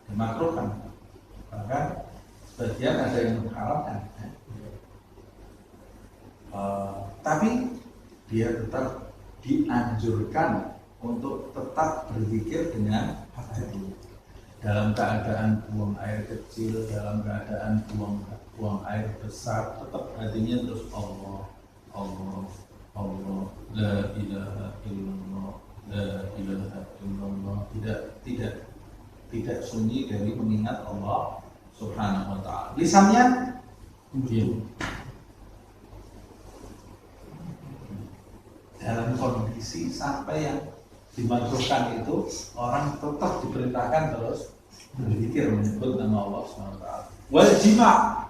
Speaker 1: Dimakruhkan. Bahkan sebagian ada yang mengharamkan. Tapi dia tetap dianjurkan untuk tetap berzikir dengan hati. Dalam keadaan buang air kecil, dalam keadaan buang air besar, tetap hatinya terus Allah, Allah, Allah, la ilaha illallah, la ilaha illallah. Tidak sunyi dari mengingat Allah Subhanahu wa Ta'ala. Lisannya diam. Dalam kondisi sampai yang dimakruhkan itu, orang tetap diperintahkan terus berzikir menyebut nama Allah SWT. Wal jima',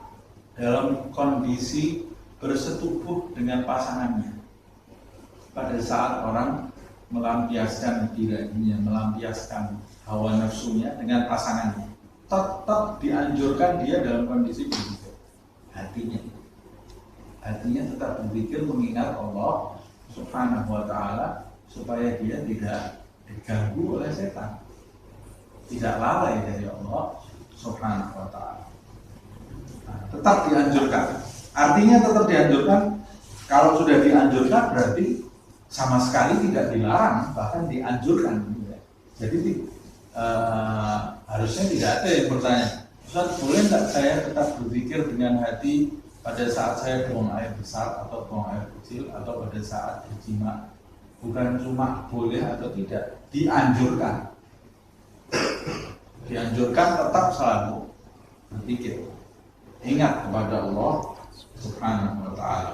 Speaker 1: dalam kondisi bersetubuh dengan pasangannya. Pada saat orang melampiaskan dirinya, melampiaskan hawa nafsunya dengan pasangannya, tetap dianjurkan dia dalam kondisi berzikir. Hatinya tetap berzikir mengingat Allah Subhanahu wa Ta'ala, supaya dia tidak diganggu oleh setan, tidak lalai dari Allah Subhanahu wa Ta'ala. Nah, tetap dianjurkan. Artinya tetap dianjurkan. Kalau sudah dianjurkan berarti sama sekali tidak dilarang, bahkan dianjurkan. Jadi harusnya tidak ada yang bertanya, Ustaz, boleh nggak saya tetap berzikir dengan hati pada saat saya buang air besar atau buang air kecil atau pada saat berjima? Bukan cuma boleh atau tidak, dianjurkan. Dianjurkan tetap selalu berzikir, ingat kepada Allah Subhanahu wa Ta'ala.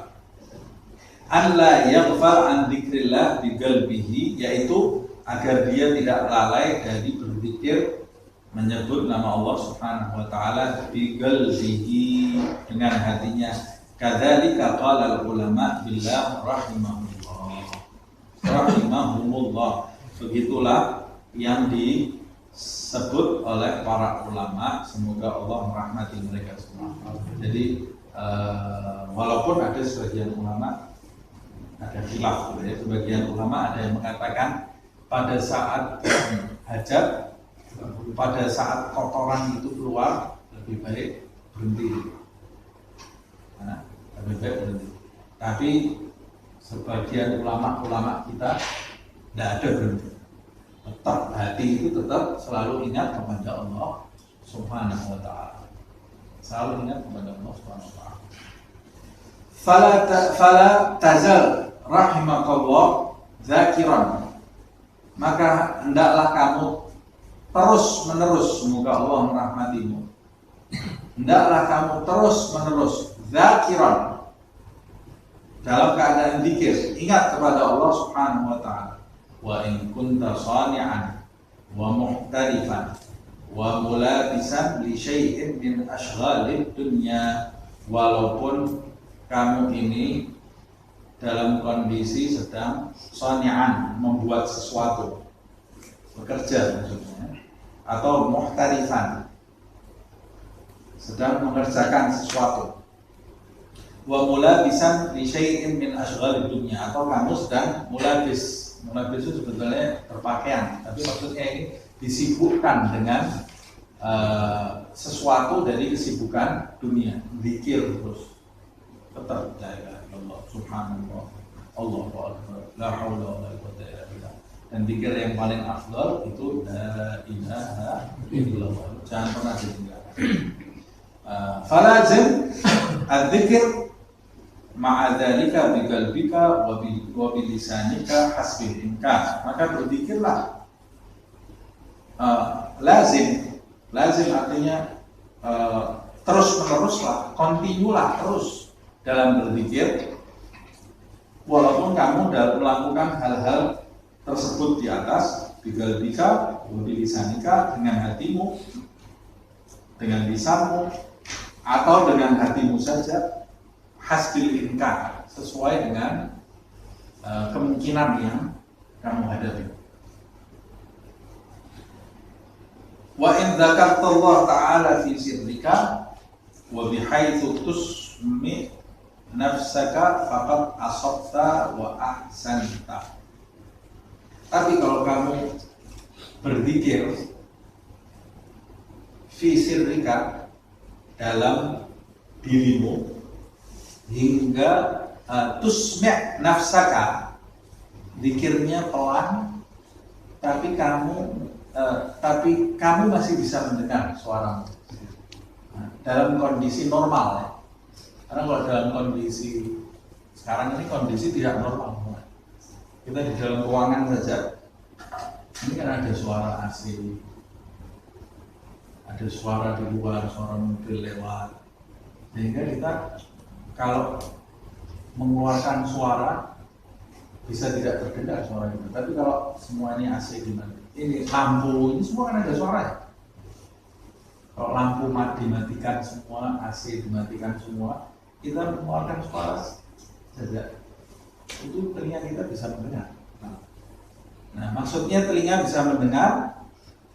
Speaker 1: Alla yaghfal an dzikrillah bi qalbihi, yaitu agar dia tidak lalai dari berzikir menyebut nama Allah Subhanahu wa Ta'ala bi qalbihi, dengan hatinya. Kadzalika qala al-ulama billah rahimahumullah. Begitulah yang disebut oleh para ulama, semoga Allah merahmati mereka semua. Jadi Walaupun ada sebagian ulama ada khilaf, gitu ya. Sebagian ulama ada yang mengatakan pada saat hajat, pada saat kotoran itu keluar lebih baik berhenti. Nah, lebih baik berhenti. Tapi sebagian ulama kita tidak ada berhenti. Tetap hati itu tetap selalu ingat kepada Allah Subhanahu wa ta'ala. Selalu ingat kepada Allah Subhanahu wa ta'ala. Fala tazal rahimakallah zakiran. Maka hendaklah kamu terus menerus, semoga Allah merahmatimu. Hendaklah kamu terus menerus zakiran, dalam keadaan zikir, ingat kepada Allah Subhanahu wa ta'ala. Wa in kunta shani'an wa muhtarifan wa mulabisan li syai'in min ashghalid dunya. Walaupun kamu ini dalam kondisi sedang shani'an, membuat sesuatu, bekerja maksudnya, atau muhtarifan, sedang mengerjakan sesuatu. Wa mulabisan li syai'in min ashghalid dunya, atau kamu sedang mulabis itu sebetulnya berpakaian, tapi maksudnya ini disibukkan dengan sesuatu dari kesibukan dunia, zikir terus, tetap la ilaha illallah subhanallah Allahu akbar la haula wala quwwata illa billah. Dan zikir yang paling afdal itu la ilaha illallah, jangan pernah ditinggalkan. Falazim adzikir ma'adzalika biqalbika wa bilisanika hasbil imkan. Maka berzikirlah, lazim artinya terus meneruslah, kontinulah terus dalam berzikir, walaupun kamu dalam melakukan hal-hal tersebut di atas, biqalbika wa bilisanika, dengan hatimu, dengan lisanmu, atau dengan hatimu saja, hasbil imkan, sesuai dengan kemungkinan yang kamu hadapi. Wa in dzakartallah ta'ala fi sirrika wa bihaitsu tusmi nafsaka faqad asabta wa ahsanta. Tapi kalau kamu berzikir fi sirrika, dalam dirimu, hingga tusmi' nafsaka, zikirnya pelan, tapi kamu masih bisa mendengar suaramu. Dalam kondisi normal ya. Karena kalau dalam kondisi sekarang ini kondisi tidak normal. Kita di dalam ruangan saja, ini kan ada suara AC, ada suara di luar, suara mobil lewat, sehingga kita kalau mengeluarkan suara bisa tidak terdengar suara itu. Tapi kalau semuanya AC gimana? Ini lampu, ini semua kan ada suaranya. Kalau lampu dimatikan semua, AC dimatikan semua, kita mengeluarkan suara saja, itu telinga kita bisa mendengar. Nah, maksudnya telinga bisa mendengar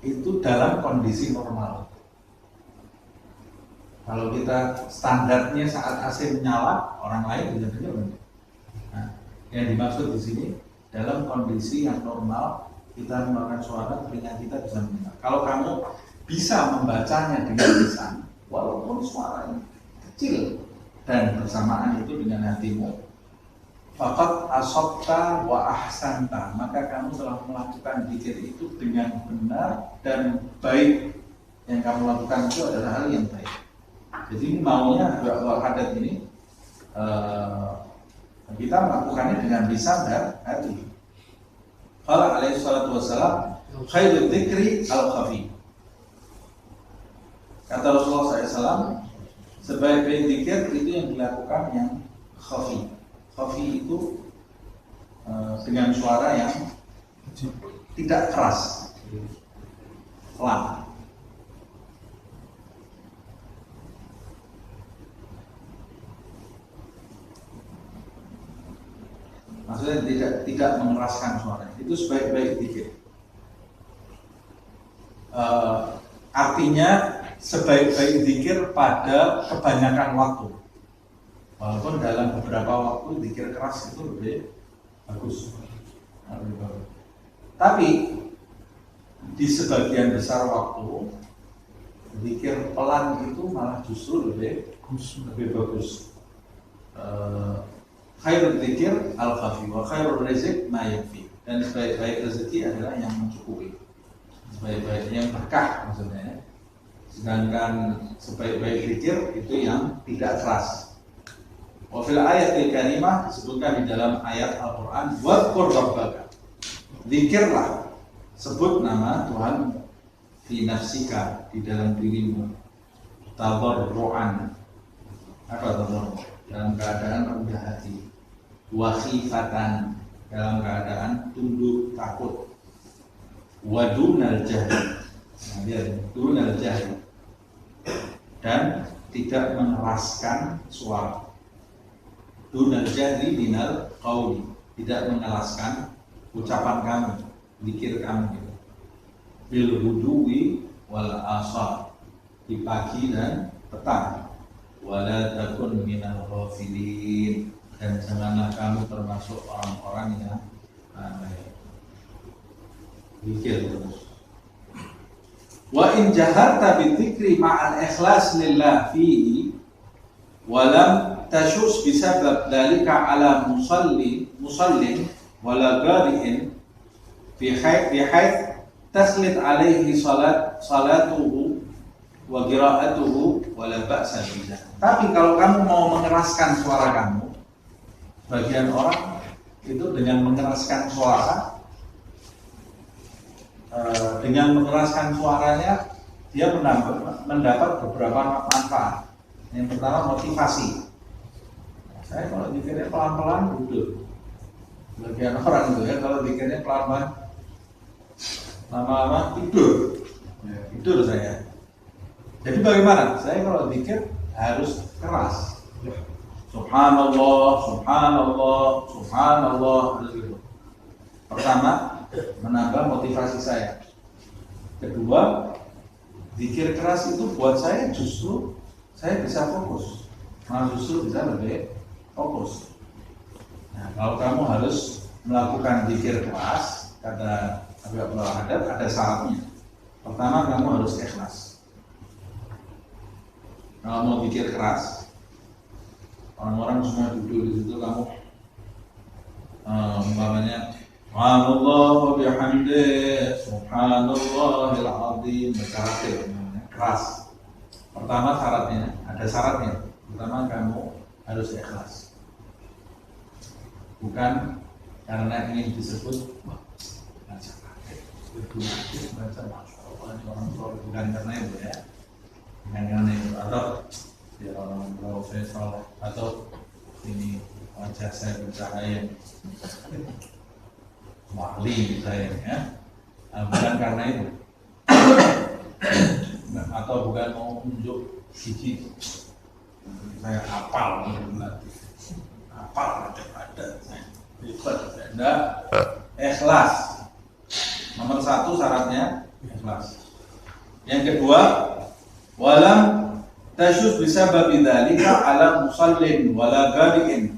Speaker 1: itu dalam kondisi normal. Kalau kita standarnya saat AC menyala, orang lain bisa dengar. Nah, yang dimaksud di sini dalam kondisi yang normal, kita mengeluarkan suara, telinga kita bisa mendengar. Kalau kamu bisa membacanya dengan lisan, walaupun suaranya kecil, dan bersamaan itu dengan hatimu, faqad asabta wa ahsanta, maka kamu telah melakukan zikir itu dengan benar dan baik. Yang kamu lakukan itu adalah hal yang baik. Jadi maunya doa hadat ini kita melakukannya dengan lisan dan hati. Qala alaihi salatu wassalam, khairul dzikri al-khafi. Kata Rasulullah SAW, sebaik-baik zikir itu yang dilakukan yang khafi. Khafi itu dengan suara yang tidak keras, pelan. Maksudnya tidak mengeraskan suara. Itu sebaik-baik zikir. Artinya sebaik-baik zikir pada kebanyakan waktu. Walaupun dalam beberapa waktu zikir keras itu lebih bagus. Tapi di sebagian besar waktu zikir pelan itu malah justru lebih bagus. Khairul zikir al-khafi wa khairul rizq ma yakfi. Dan sebaik-baik rezeki adalah yang mencukupi. Sebaik-baiknya berkah maksudnya. Sedangkan sebaik-baik zikir itu yang tidak keras. Wa fil ayatil karimah disebutkan di dalam ayat Al-Qur'an wadhkur rabbaka. Zikirlah, sebut nama Tuhan fi nafsika, di dalam dirimu. Tadarruan. Apa tadarru? Dalam keadaan rendah hati. Wa khifatan, dalam keadaan tunduk takut. Wa dunal jahri. Nah, lihat, dunal jahri. Dan tidak mengeraskan suara. Dunal jahri minal qauli, tidak mengeraskan ucapan kamu, zikir kamu gitu. Bil huduwi wal asar, di pagi dan petang. Wala takun minal ghafilin, dan janganlah kamu termasuk orang-orang yang zikir terus. Wa in jaharta bidzikri ma'al ikhlas lillah fihi wa lam tashus bisabab dalika ala musallin wala qari'in fi hayth taslit alaihi salatuhu wa qira'atuhu wala ba'sa bihi. Tapi kalau kamu mau mengeraskan suara kamu, bagian orang itu dengan mengeraskan suara, dengan mengeraskan suaranya dia mendapat beberapa manfaat. Yang pertama motivasi. Saya kalau dikirnya pelan-pelan duduk. Bagian orang itu ya kalau dikirnya pelan-pelan lama-lama tidur. Ya, tidur saya. Jadi bagaimana? Saya kalau dikir harus keras. Subhanallah, subhanallah, subhanallah, harus gitu. Pertama, menambah motivasi saya. Kedua, zikir keras itu buat saya justru saya bisa fokus. Malah justru bisa lebih fokus. Nah, kalau kamu harus melakukan zikir keras, kata Habib Abdullah Haddad, ada syaratnya. Pertama, kamu harus ikhlas. Kalau mau zikir keras, orang-orang semua duduk di situ, kamu umpamanya Subhanallah wa bihamdih, Subhanallahil azim, keras. Pertama syaratnya, ada syaratnya. Pertama kamu harus ikhlas. Bukan karena ingin disebut baca orang soleh, bukan karena itu ya. Bukan karena itu, atau ya orang profesor, atau ini wajah saya bercahaya wali saya ya. Bukan karena itu. Atau bukan mau unjuk gigi saya hafal ada hebat, tidak ikhlas. Nomor satu syaratnya ikhlas. Yang kedua, walam tasyus bisababi dzalika ala musallin wala ghariin.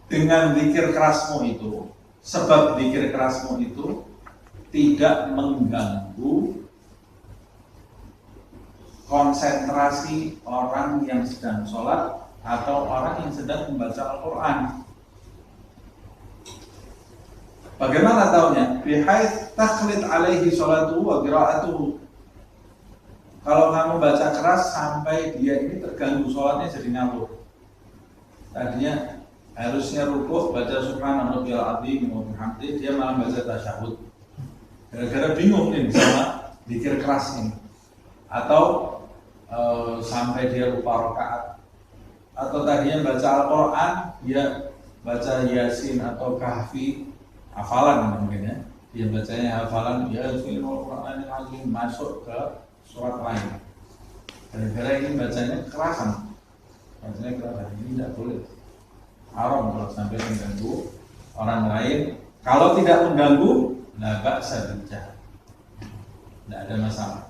Speaker 1: Dengan zikir kerasmu itu, sebab zikir kerasmu itu tidak mengganggu konsentrasi orang yang sedang sholat atau orang yang sedang membaca Al-Quran. Bagaimana taunya? Bihayth takhlid alaihi sholatuhu wa qira'atuhu. Kalau kamu baca keras sampai dia ini terganggu sholatnya, jadi ngawur. Tadinya harusnya rukuk baca subhanallahil azim wa bihamdihi, dia malah baca tasyahud. Gara-gara bingung nih sama zikir keras ini. Atau sampai dia lupa rakaat, atau tadinya baca Al-Quran dia baca Yasin atau Kahfi, hafalan mungkin ya, dia bacanya hafalan Yasin Al-Quran yang masuk ke surat lain. Gara-gara ini bacanya kerasan, ini tidak boleh, haram kalau sampai mengganggu orang lain. Kalau tidak mengganggu, la ba'sa bil jahr, tidak ada masalah.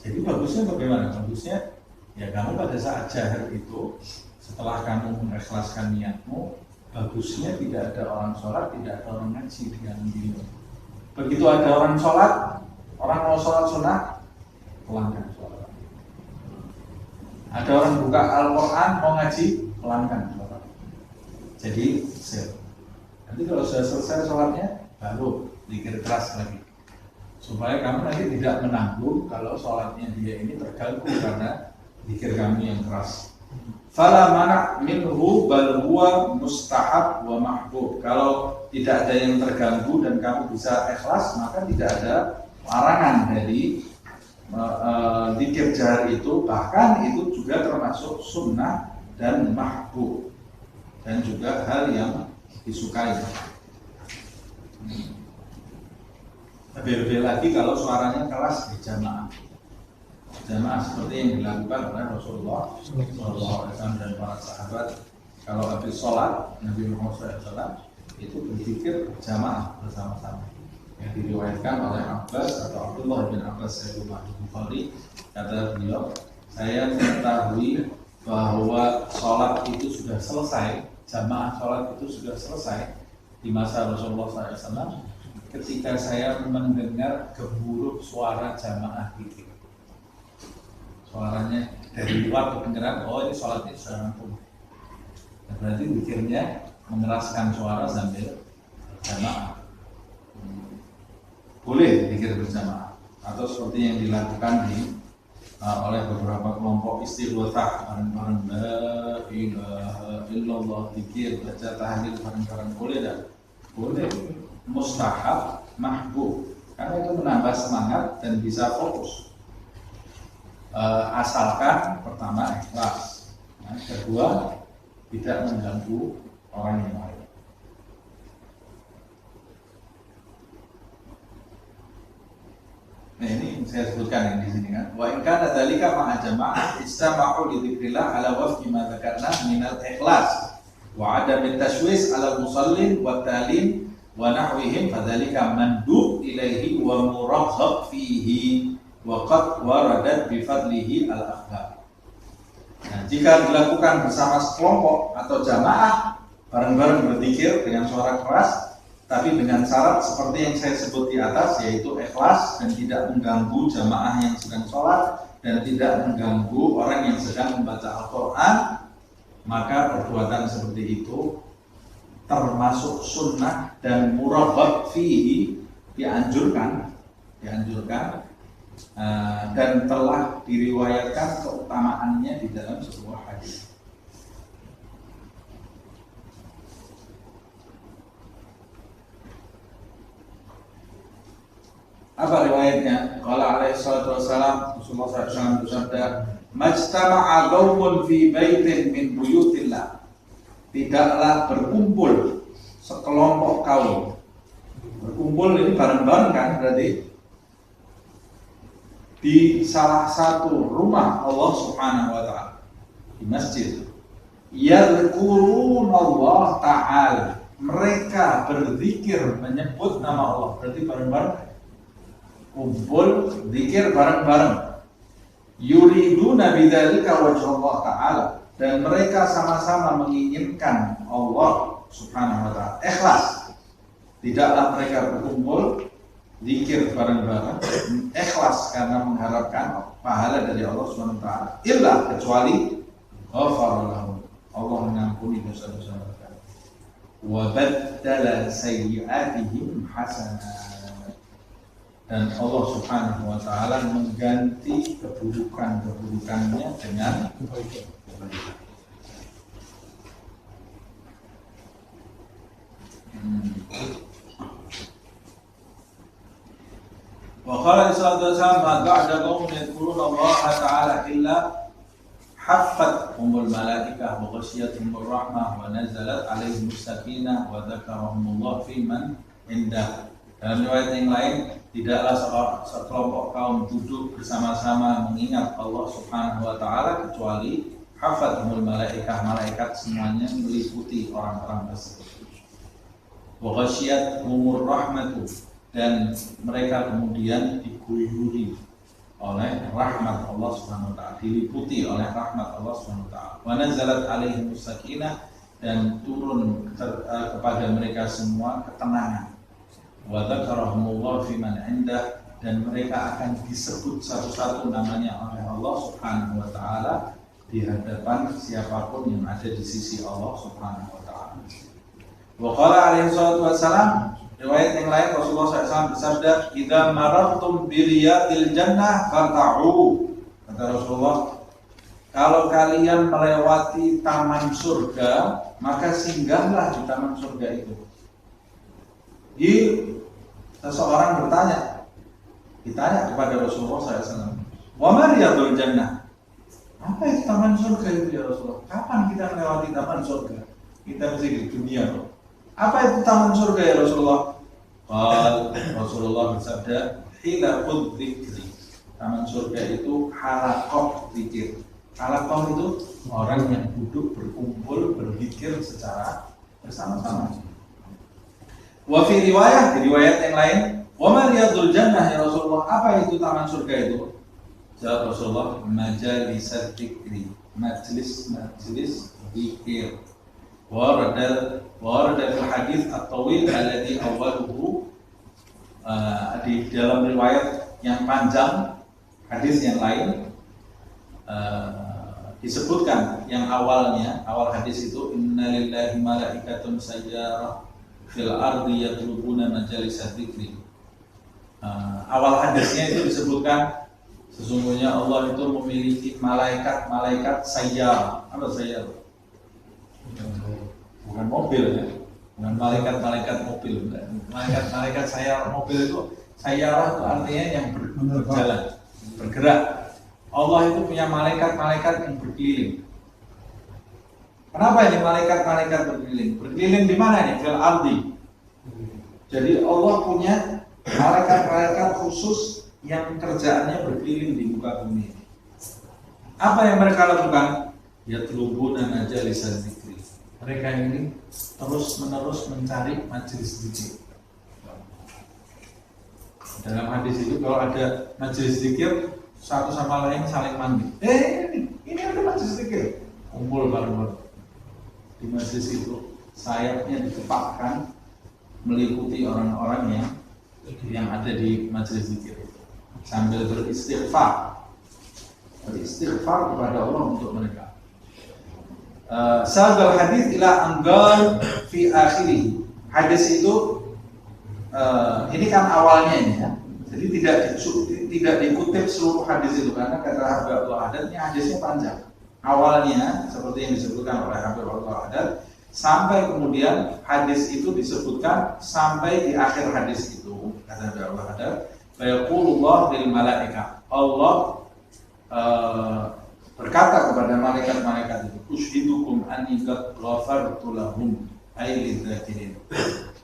Speaker 1: Jadi bagusnya bagaimana? Bagusnya Ya kamu pada saat jahar itu, setelah kamu mengikhlaskan niatmu, bagusnya tidak ada orang sholat, tidak ada orang ngaji dengan dirimu. Begitu ada orang sholat, orang mau sholat sunnah, pelankan sholat. Ada orang buka Al-Quran, mau ngaji, pelankan sholat. Jadi, nanti kalau sudah selesai sholatnya, baru zikir keras lagi. Supaya kamu nanti tidak menanggung kalau sholatnya dia ini terganggu karena zikir kamu yang keras. Fala mana minhu bal huwa mustahab wa mahbub. Kalau tidak ada yang terganggu dan kamu bisa ikhlas, maka tidak ada larangan dari zikir jahar itu. Bahkan itu juga termasuk sunnah dan mahbub dan juga hal yang disukai. Lebih-lebih lagi kalau suaranya keras di jamaah seperti yang dilakukan oleh Rasulullah SAW dan para sahabat. Kalau habis sholat, Nabi Muhammad SAW itu berzikir jamaah bersama-sama. Yang diriwayatkan oleh Abbas atau Abdullah bin Abbas Sayyidullah Bukhari, kata beliau, saya mengetahui bahwa sholat itu sudah selesai, jamaah sholat itu sudah selesai di masa Rasulullah SAW ketika saya mendengar gemuruh suara jamaah zikir. Suaranya dari luar kedengeran, oh ini sholatnya sudah rampung. Nah, berarti zikirnya mengeraskan suara sambil jamaah. Boleh zikir berjamaah atau seperti yang dilakukan oleh beberapa kelompok istighosah bareng-bareng la ilaha illallah, zikir baca tahlil bareng-bareng, boleh tak? Boleh. Mustahab, mahbub, karena itu menambah semangat dan bisa fokus. Asalkan pertama ikhlas, kedua tidak mengganggu orang yang lain. Nah ini saya sebutkan yang di sini kan. Wa in kana dzalika ma'a jama'ah istama'u li dzikrillah ala wafqi ma dzakarna minal ikhlas wa adam at-tashwis ala musallin wa talim wa nahwihim fadzalika mandub ilaihi wa muraghab fihi wa qad waradat bi fadlihi al-akhbar. Nah, jika dilakukan bersama sekelompok atau jamaah bareng-bareng berzikir dengan suara keras tapi dengan syarat seperti yang saya sebut di atas, yaitu ikhlas dan tidak mengganggu jamaah yang sedang sholat dan tidak mengganggu orang yang sedang membaca Al-Quran, maka perbuatan seperti itu termasuk sunnah dan muraghab fihi, dianjurkan dan telah diriwayatkan keutamaannya di dalam sebuah hadis. Apa riwayatnya? Qala alaihi salatu wassalam, Rasulullah SAW bersabda, "Majtama'a qaumun fi baitin min buyutillah." Tidaklah berkumpul sekelompok kaum. Berkumpul ini bareng-bareng kan berarti di salah satu rumah Allah Subhanahu wa taala, di masjid. Yadhkurunallah ta'ala. Mereka berzikir menyebut nama Allah. Berarti bareng-bareng kumpul zikir bareng-bareng. Yuriduna bidzalika wajh Allah ta'ala. Dan mereka sama-sama menginginkan Allah Subhanahu wa ta'ala. Ikhlas. Tidaklah mereka berkumpul zikir bareng-bareng ikhlas karena mengharapkan pahala dari Allah Subhanahu wa ta'ala. Illa kecuali ghafara lahum. Allah mengampuni dosa-dosa mereka. Wa baddala sayyi'atihim hasanat. Dan Allah Subhanahu wa ta'ala mengganti keburukan-keburukannya dengan kebaikan. Wa qala sallallahu alaihi wasallam ba'da qaumin yadhkuruna Allah ta'ala illa haffatuhumul malaikah wa ghasyiyatuhumur rahmah wa nazalat alaihim sakinah wa dzakarahumullah fi man indah. Dalam riwayat yang lain, tidaklah sekelompok kaum duduk bersama-sama mengingat Allah Subhanahu wa ta'ala kecuali hafathumul malaikah, malaikat semuanya meliputi orang-orang tersebut. Wa ghasyiyatuhumur rahmatu, dan mereka kemudian diguyuri oleh rahmat Allah Subhanahu wa taala, diliputi oleh rahmat Allah Subhanahu wa taala. Wa nazalat alaihimus sakinah, dan turun kepada mereka semua ketenangan. Wa dzakarahumullahu fi man indah, dan mereka akan disebut satu-satu namanya oleh Allah Subhanahu wa taala di hadapan siapapun yang ada di sisi Allah Subhanahu wa taala. Wa qala alaihi salatu wassalam, riwayat yang lain Rasulullah SAW bersabda, "Idza marartum bi riyadil jannah farta'u." Kata Rasulullah, kalau kalian melewati taman surga, maka singgahlah di taman surga itu. Seseorang ditanya kepada Rasulullah SAW, "Wa ma riyadul jannah?" Apa itu taman surga itu ya Rasulullah? Kapan kita melewati taman surga? Kita masih di dunia loh. Apa itu taman surga ya Rasulullah? Rasulullah bersabda, "Hilaqud dzikri." Taman surga itu halaqah zikir. Halaqah itu orang yang duduk berkumpul berzikir secara bersama-sama. Wa fi riwayat, di riwayat yang lain, "Wa ma riyadul jannah ya Rasulullah?" Apa itu taman surga itu? Jawab Rasulullah, "Majalis dzikri." Majlis zikir. Warada fil hadis at-tawil alladhi awwaluhu, di dalam riwayat yang panjang hadis yang lain disebutkan yang awal hadis itu, "Innalillahi malaikatun sayyarah fil ardi yatlubuna majalis dzikri." Awal hadisnya itu disebutkan sesungguhnya Allah itu memiliki malaikat sayyarah. Apa sayyarah? Bukan mobil ya, bukan malaikat mobil. Malaikat sayar mobil itu, sayarah itu artinya yang berjalan, bergerak. Allah itu punya malaikat yang berkeliling. Kenapa ini malaikat berkeliling? Berkeliling di mana nih? Fil ardi. Jadi Allah punya malaikat khusus yang kerjaannya berkeliling di muka bumi. Apa yang mereka lakukan? Yatlubuna majalis dzikri. Mereka ini terus-menerus mencari majelis zikir. Dalam hadis itu kalau ada majelis zikir, satu sama lain saling mandi. Ini ada majelis zikir. Kumpul bareng-bareng. Di majelis itu sayapnya ditepakkan meliputi orang-orang yang ada di majelis zikir itu, sambil beristighfar kepada Allah untuk mereka. Sabal hadis ila anggal fi akhirih. Hadis itu ini kan awalnya ini ya. Jadi tidak dikutip seluruh hadis itu karena kata Habib Allah Haddad ini hadisnya panjang. Awalnya seperti yang disebutkan oleh Habib Allah Haddad, sampai kemudian hadis itu disebutkan sampai di akhir hadis itu kata Habib Allah Haddad, "Fayaqulullah lil malaika." Allah berkata kepada malaikat-malaikat itu, "Ushidukum anni qad ghafartu lahum ay lidzakirin."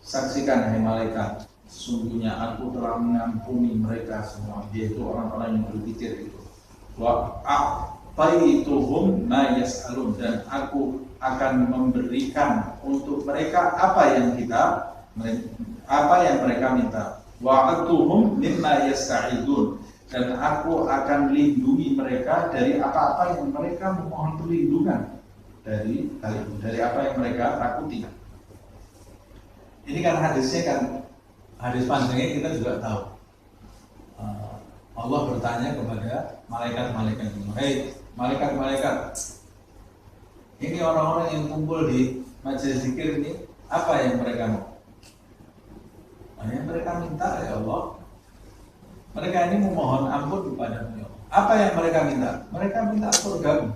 Speaker 1: Saksikan hai malaikat, sesungguhnya aku telah mengampuni mereka semua, yaitu orang-orang yang berzikir itu. Wa a'taituhum ma yas'alun, dan aku akan memberikan untuk mereka apa yang mereka minta. Wa a'tuhum mimma yasta'idun, dan aku akan lindungi mereka dari apa-apa yang mereka memohon perlindungan dari apa yang mereka takuti. Ini kan hadisnya kan hadis panjangnya kita juga tahu. Allah bertanya kepada malaikat-malaikat itu, "Hei malaikat-malaikat, ini orang-orang yang kumpul di majelis zikir ini apa yang mereka mau?" Yang mereka minta ya Allah, mereka ini memohon ampun kepada-Mu ya Allah. Apa yang mereka minta? Mereka minta surga-Mu.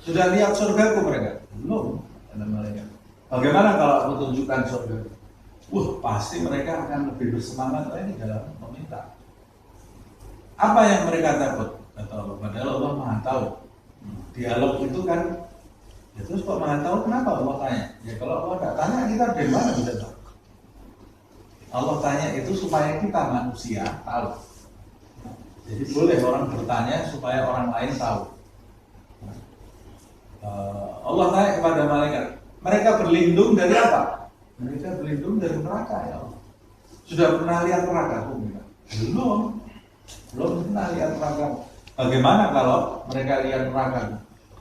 Speaker 1: Sudah lihat surgaku mereka? Belum, kata malaikat. Bagaimana kalau aku tunjukkan surga? Pasti mereka akan lebih bersemangat lagi dalam meminta. Apa yang mereka takut? Kata Allah, padahal Allah Maha Tahu. Dialog itu kan, ya terus kok Maha Tahu, kenapa Allah tanya? Ya kalau Allah nggak tanya, kita dari mana bisa tahu? Allah tanya itu supaya kita manusia tahu. Jadi boleh orang bertanya supaya orang lain tahu. Allah tanya kepada malaikat, mereka berlindung dari apa? Mereka berlindung dari neraka ya Allah. Sudah pernah lihat neraka? Belum. Belum pernah lihat neraka. Bagaimana kalau mereka lihat neraka?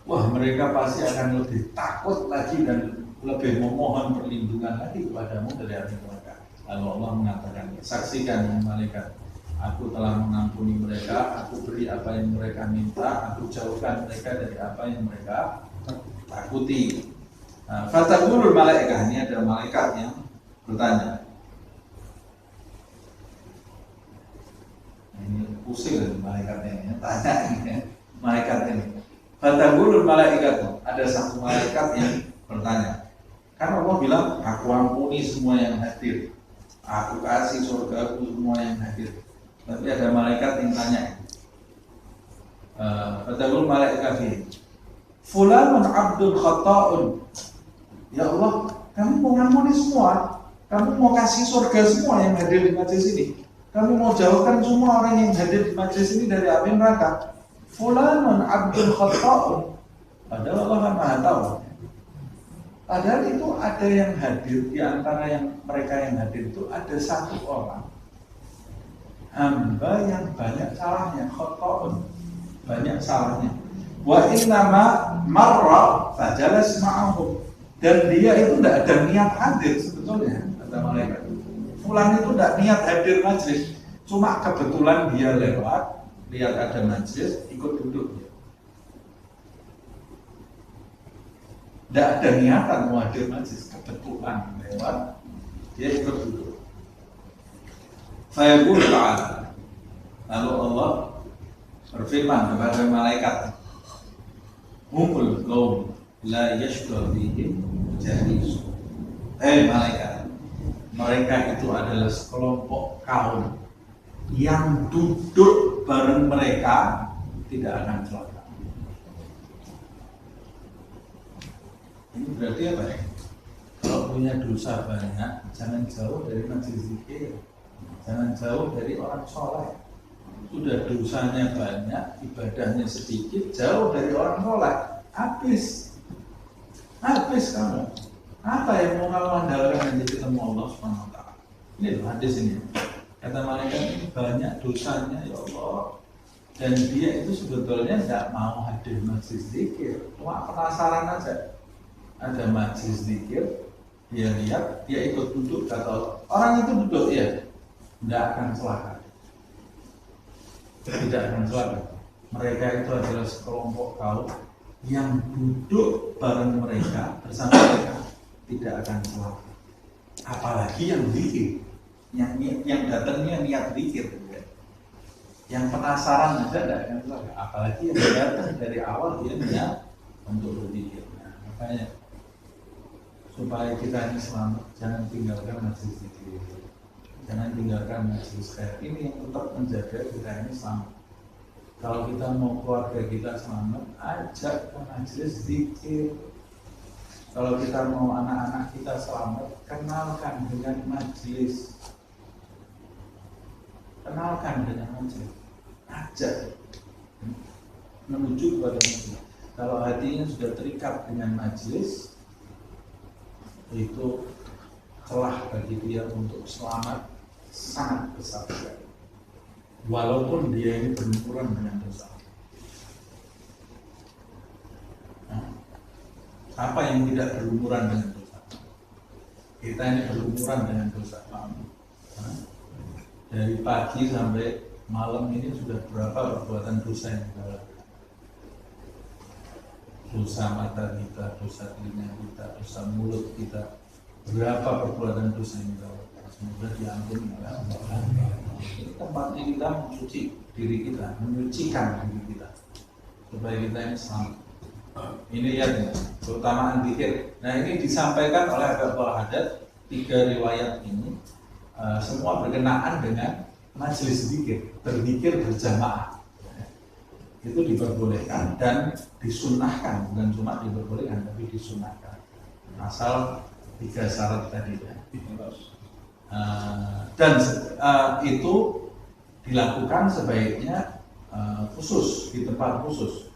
Speaker 1: Wah, mereka pasti akan lebih takut lagi dan lebih memohon perlindungan lagi kepadamu dari api neraka. Lalu Allah mengatakan, saksikan yang malaikat, aku telah mengampuni mereka, aku beri apa yang mereka minta, aku jauhkan mereka dari apa yang mereka takuti. Fataqulul malaikah, ini ada malaikat yang bertanya. Ini pusing malaikatnya ini, tanya ini malaikat ini. Fataqulul malaikat, ada satu malaikat yang bertanya. Kan Allah bilang, aku ampuni semua yang hadir, aku kasih surga aku semua yang hadir. Tapi ada malaikat yang tanya. Fataqulul malaikat ini, fulanun abdul khata'un. Ya Allah, kamu mau ngampuni semua, kamu mau kasih surga semua yang hadir di majelis ini, kamu mau jauhkan semua orang yang hadir di majelis ini dari api neraka. Fulanun abdul khata'un. Padahal Allah kan maha tahu. Padahal itu ada yang hadir di antara yang mereka yang hadir itu ada satu orang hamba yang banyak salahnya, khata'un, banyak salahnya. Wa innama marra fajalas ma'ahum. Dan dia itu tidak ada niat hadir sebetulnya, kata malaikat. Fulan itu tidak niat hadir majlis, cuma kebetulan dia lewat, lihat ada majlis, ikut duduk. Tidak ada niatan mau hadir majlis, kebetulan lewat, dia ikut duduk. Fayaqul ta'ala, lalu Allah berfirman kepada malaikat, humul qaum la yashqa bihim jalis. Malaikat, mereka itu adalah sekelompok kaum yang duduk bareng mereka tidak akan celaka. Ini berarti apa ya? Kalau punya dosa banyak, jangan jauh dari majelis zikir, jangan jauh dari orang soleh. Sudah dosanya banyak, ibadahnya sedikit, jauh dari orang soleh, habis kamu. Apa yang mau kamu andalkan nanti ketemu Allah Subhanahu wa Ta'ala? Ini loh hadis ini. Kata malaikat ini banyak dosanya ya Allah. Dan dia itu sebetulnya tidak mau hadir majelis zikir, cuma penasaran aja. Ada majelis zikir, dia lihat, dia ikut duduk, kata Allah. Orang itu duduk ya, tidak akan celaka. Tidak akan celaka. Mereka itu adalah sekelompok kaum yang duduk bareng mereka, bersama mereka, tidak akan celaka. Apalagi yang zikir, yang datangnya niat zikir, yang penasaran aja tidak akan celaka. Apalagi yang datang dari awal dia niat untuk berzikir. Nah, makanya supaya kita ini selamat, jangan tinggalkan majelis zikir, jangan tinggalkan majelis khair. Ini yang tetap menjaga kita ini selamat. Kalau kita mau keluarga kita selamat, ajak ke majelis zikir. Kalau kita mau anak-anak kita selamat, kenalkan dengan majelis. Kenalkan dengan majelis. Ajak menuju kepada majelis. Kalau hatinya sudah terikat dengan majelis, itu celah bagi dia untuk selamat sangat besar sekali. Walaupun dia ini berumuran dengan dosa. Apa yang tidak berumuran dengan dosa? Kita ini berumuran dengan dosa. Dari pagi sampai malam ini sudah berapa perbuatan dosa yang kita lakukan? Dosa mata kita, dosa telinga kita, dosa mulut kita. Berapa perbuatan dosa yang kita lakukan? Semoga diampuni oleh Allah. Ini tempatnya kita mencuci diri kita, menyucikan diri kita, supaya kita ini selamat. Ini lihat ya, keutamaan zikir. Nah ini disampaikan oleh Abdul Haddad, 3 riwayat ini semua berkenaan dengan majelis zikir, berzikir berjamaah. Itu diperbolehkan dan disunahkan, bukan cuma diperbolehkan tapi disunahkan. Asal 3 syarat tadi ya. Dan itu dilakukan sebaiknya khusus, di tempat khusus.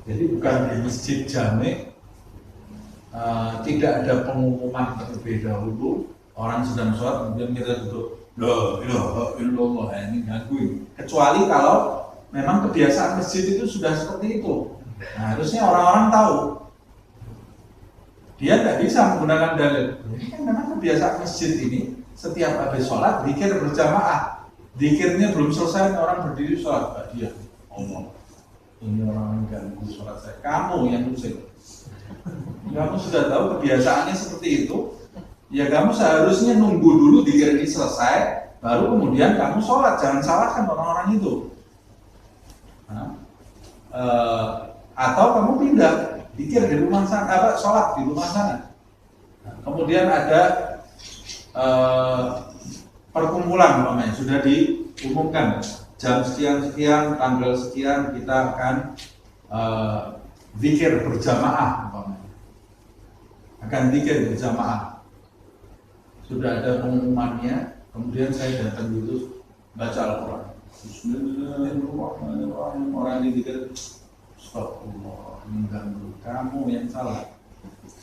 Speaker 1: Jadi bukan di masjid jami', tidak ada pengumuman terlebih dahulu, orang sedang sholat kemudian kita duduk. Loh, illallah ini ganggu. Kecuali kalau memang kebiasaan masjid itu sudah seperti itu. Nah, harusnya orang-orang tahu. Dia nggak bisa menggunakan dalil. Ini kan memang kebiasaan masjid ini setiap habis sholat zikir berjamaah. Zikirnya belum selesai orang berdiri sholat. Dia ngomong, ini orang ganggu sholat saya. Kamu yang musik. Kamu sudah tahu kebiasaannya seperti itu. Ya kamu seharusnya nunggu dulu zikir ini selesai, baru kemudian kamu sholat. Jangan salahkan orang-orang itu. Nah, atau kamu pindah zikir di rumah sana, sholat di rumah sana. Nah, kemudian ada perkumpulan namanya sudah diumumkan jam sekian tanggal sekian kita akan zikir berjamaah akan zikir berjamaah. Sudah ada pengumumannya, kemudian saya datang dulu baca Al-Quran. Bismillahirrahmanirrahim. Orang ini zikir, astagfirullah, mengganggu. Kamu yang salah.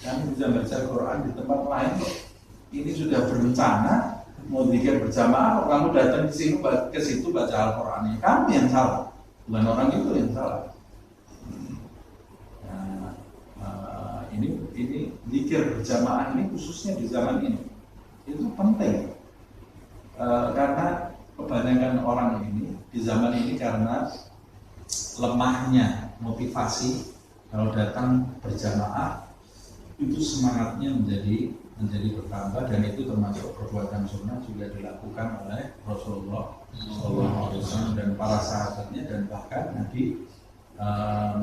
Speaker 1: Kamu bisa baca Al-Quran di tempat lain kok. Ini sudah berencana mau zikir berjamaah, kamu datang ke situ baca Al-Quran. Kamu yang salah, bukan orang itu yang salah. Nah, ini zikir berjamaah ini khususnya di zaman ini itu penting karena kebanyakan orang ini di zaman ini karena lemahnya motivasi kalau datang berjamaah itu semangatnya menjadi bertambah, dan itu termasuk perbuatan sunnah juga dilakukan oleh Rasulullah SAW dan para sahabatnya, dan bahkan Nabi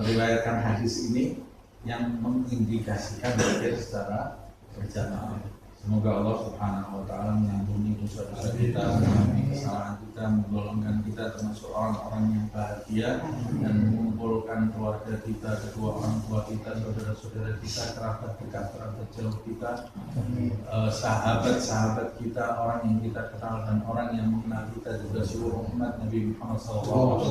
Speaker 1: meriwayatkan hadis ini yang mengindikasikan zikir secara berjamaah. Semoga Allah Subhanahu wa Ta'ala mengampuni dosa-dosa kita, mengampuni kesalahan kita, menggolongkan kita termasuk orang-orang yang bahagia, dan mengumpulkan keluarga kita, kedua orang tua kita, saudara-saudara kita, kerabat dekat, kerabat jauh kita, sahabat-sahabat kita, orang yang kita kenal dan orang yang mengenal kita, juga seluruh umat Nabi Muhammad SAW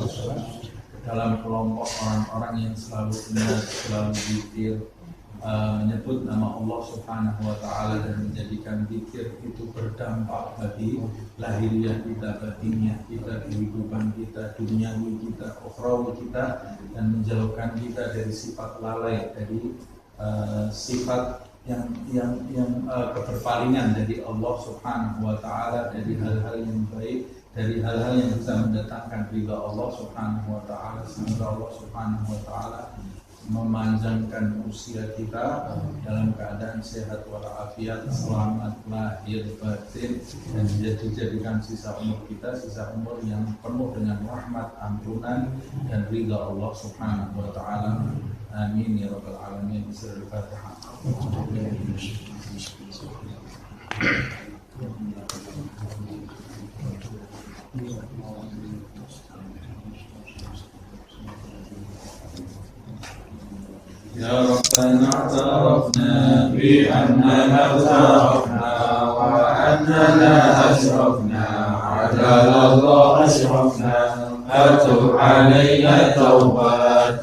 Speaker 1: dalam kelompok orang-orang yang selalu ingat, selalu zikir, menyebut nama Allah Subhanahu wa Ta'ala, dan menjadikan zikir itu berdampak bagi lahiriah kita, batiniah kita, kehidupan kita, duniawi kita, ukhrawi kita, dan menjauhkan kita dari sifat lalai, dari sifat yang keberpalingan dari Allah Subhanahu wa Ta'ala, dari hal-hal yang baik, dari hal-hal yang bisa mendatangkan ridha Allah Subhanahu wa Ta'ala. Semoga Allah Subhanahu wa Ta'ala memanjangkan usia kita dalam keadaan sehat walafiat, selamat lahir batin, dan dijadikan sisa umur kita sisa umur yang penuh dengan rahmat, ampunan, dan ridha Allah Subhanahu wa Ta'ala. Amin ya rabbal alamin. Al-Fatihah. يا ربنا اعترفنا بأننا اغترفنا وأننا أشرفنا على الله أشرفنا، أتب علينا توبة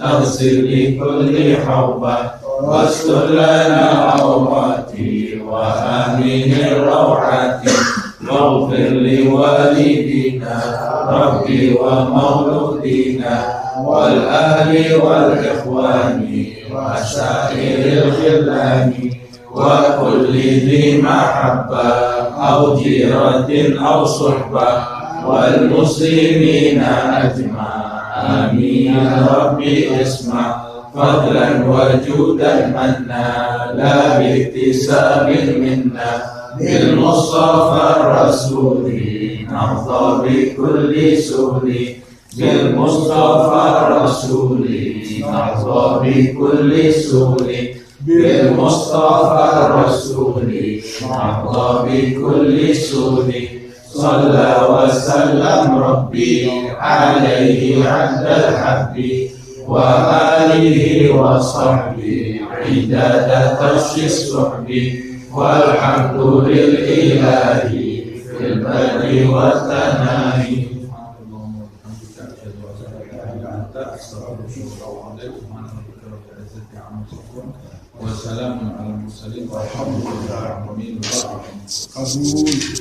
Speaker 1: تغسل لكل حوبة، واستر لنا عوراتي وآمن الروعات، واغفر لوالدينا ربي ومولودينا والأهل والإخوان وسائر الخلان، وكل ذي محبة أو جيرة أو صحبة، والمسلمين أجمع. آمين ربي اسمع فضلا وجودا منا، لا باكتساب منا، بالمصطفى الرسول نرضى بكل سهل، بالمصطفى الرسول نرضى بكل سهل، بالمصطفى الرسول نرضى بكل سهل. صلى وسلم ربي عليه عند الحب، وآله وصحبه عداد خش الصحب، والحمد للإله في البر والثناء. Wassalamu ala mursalin walhamdulillahi rabbil alamin.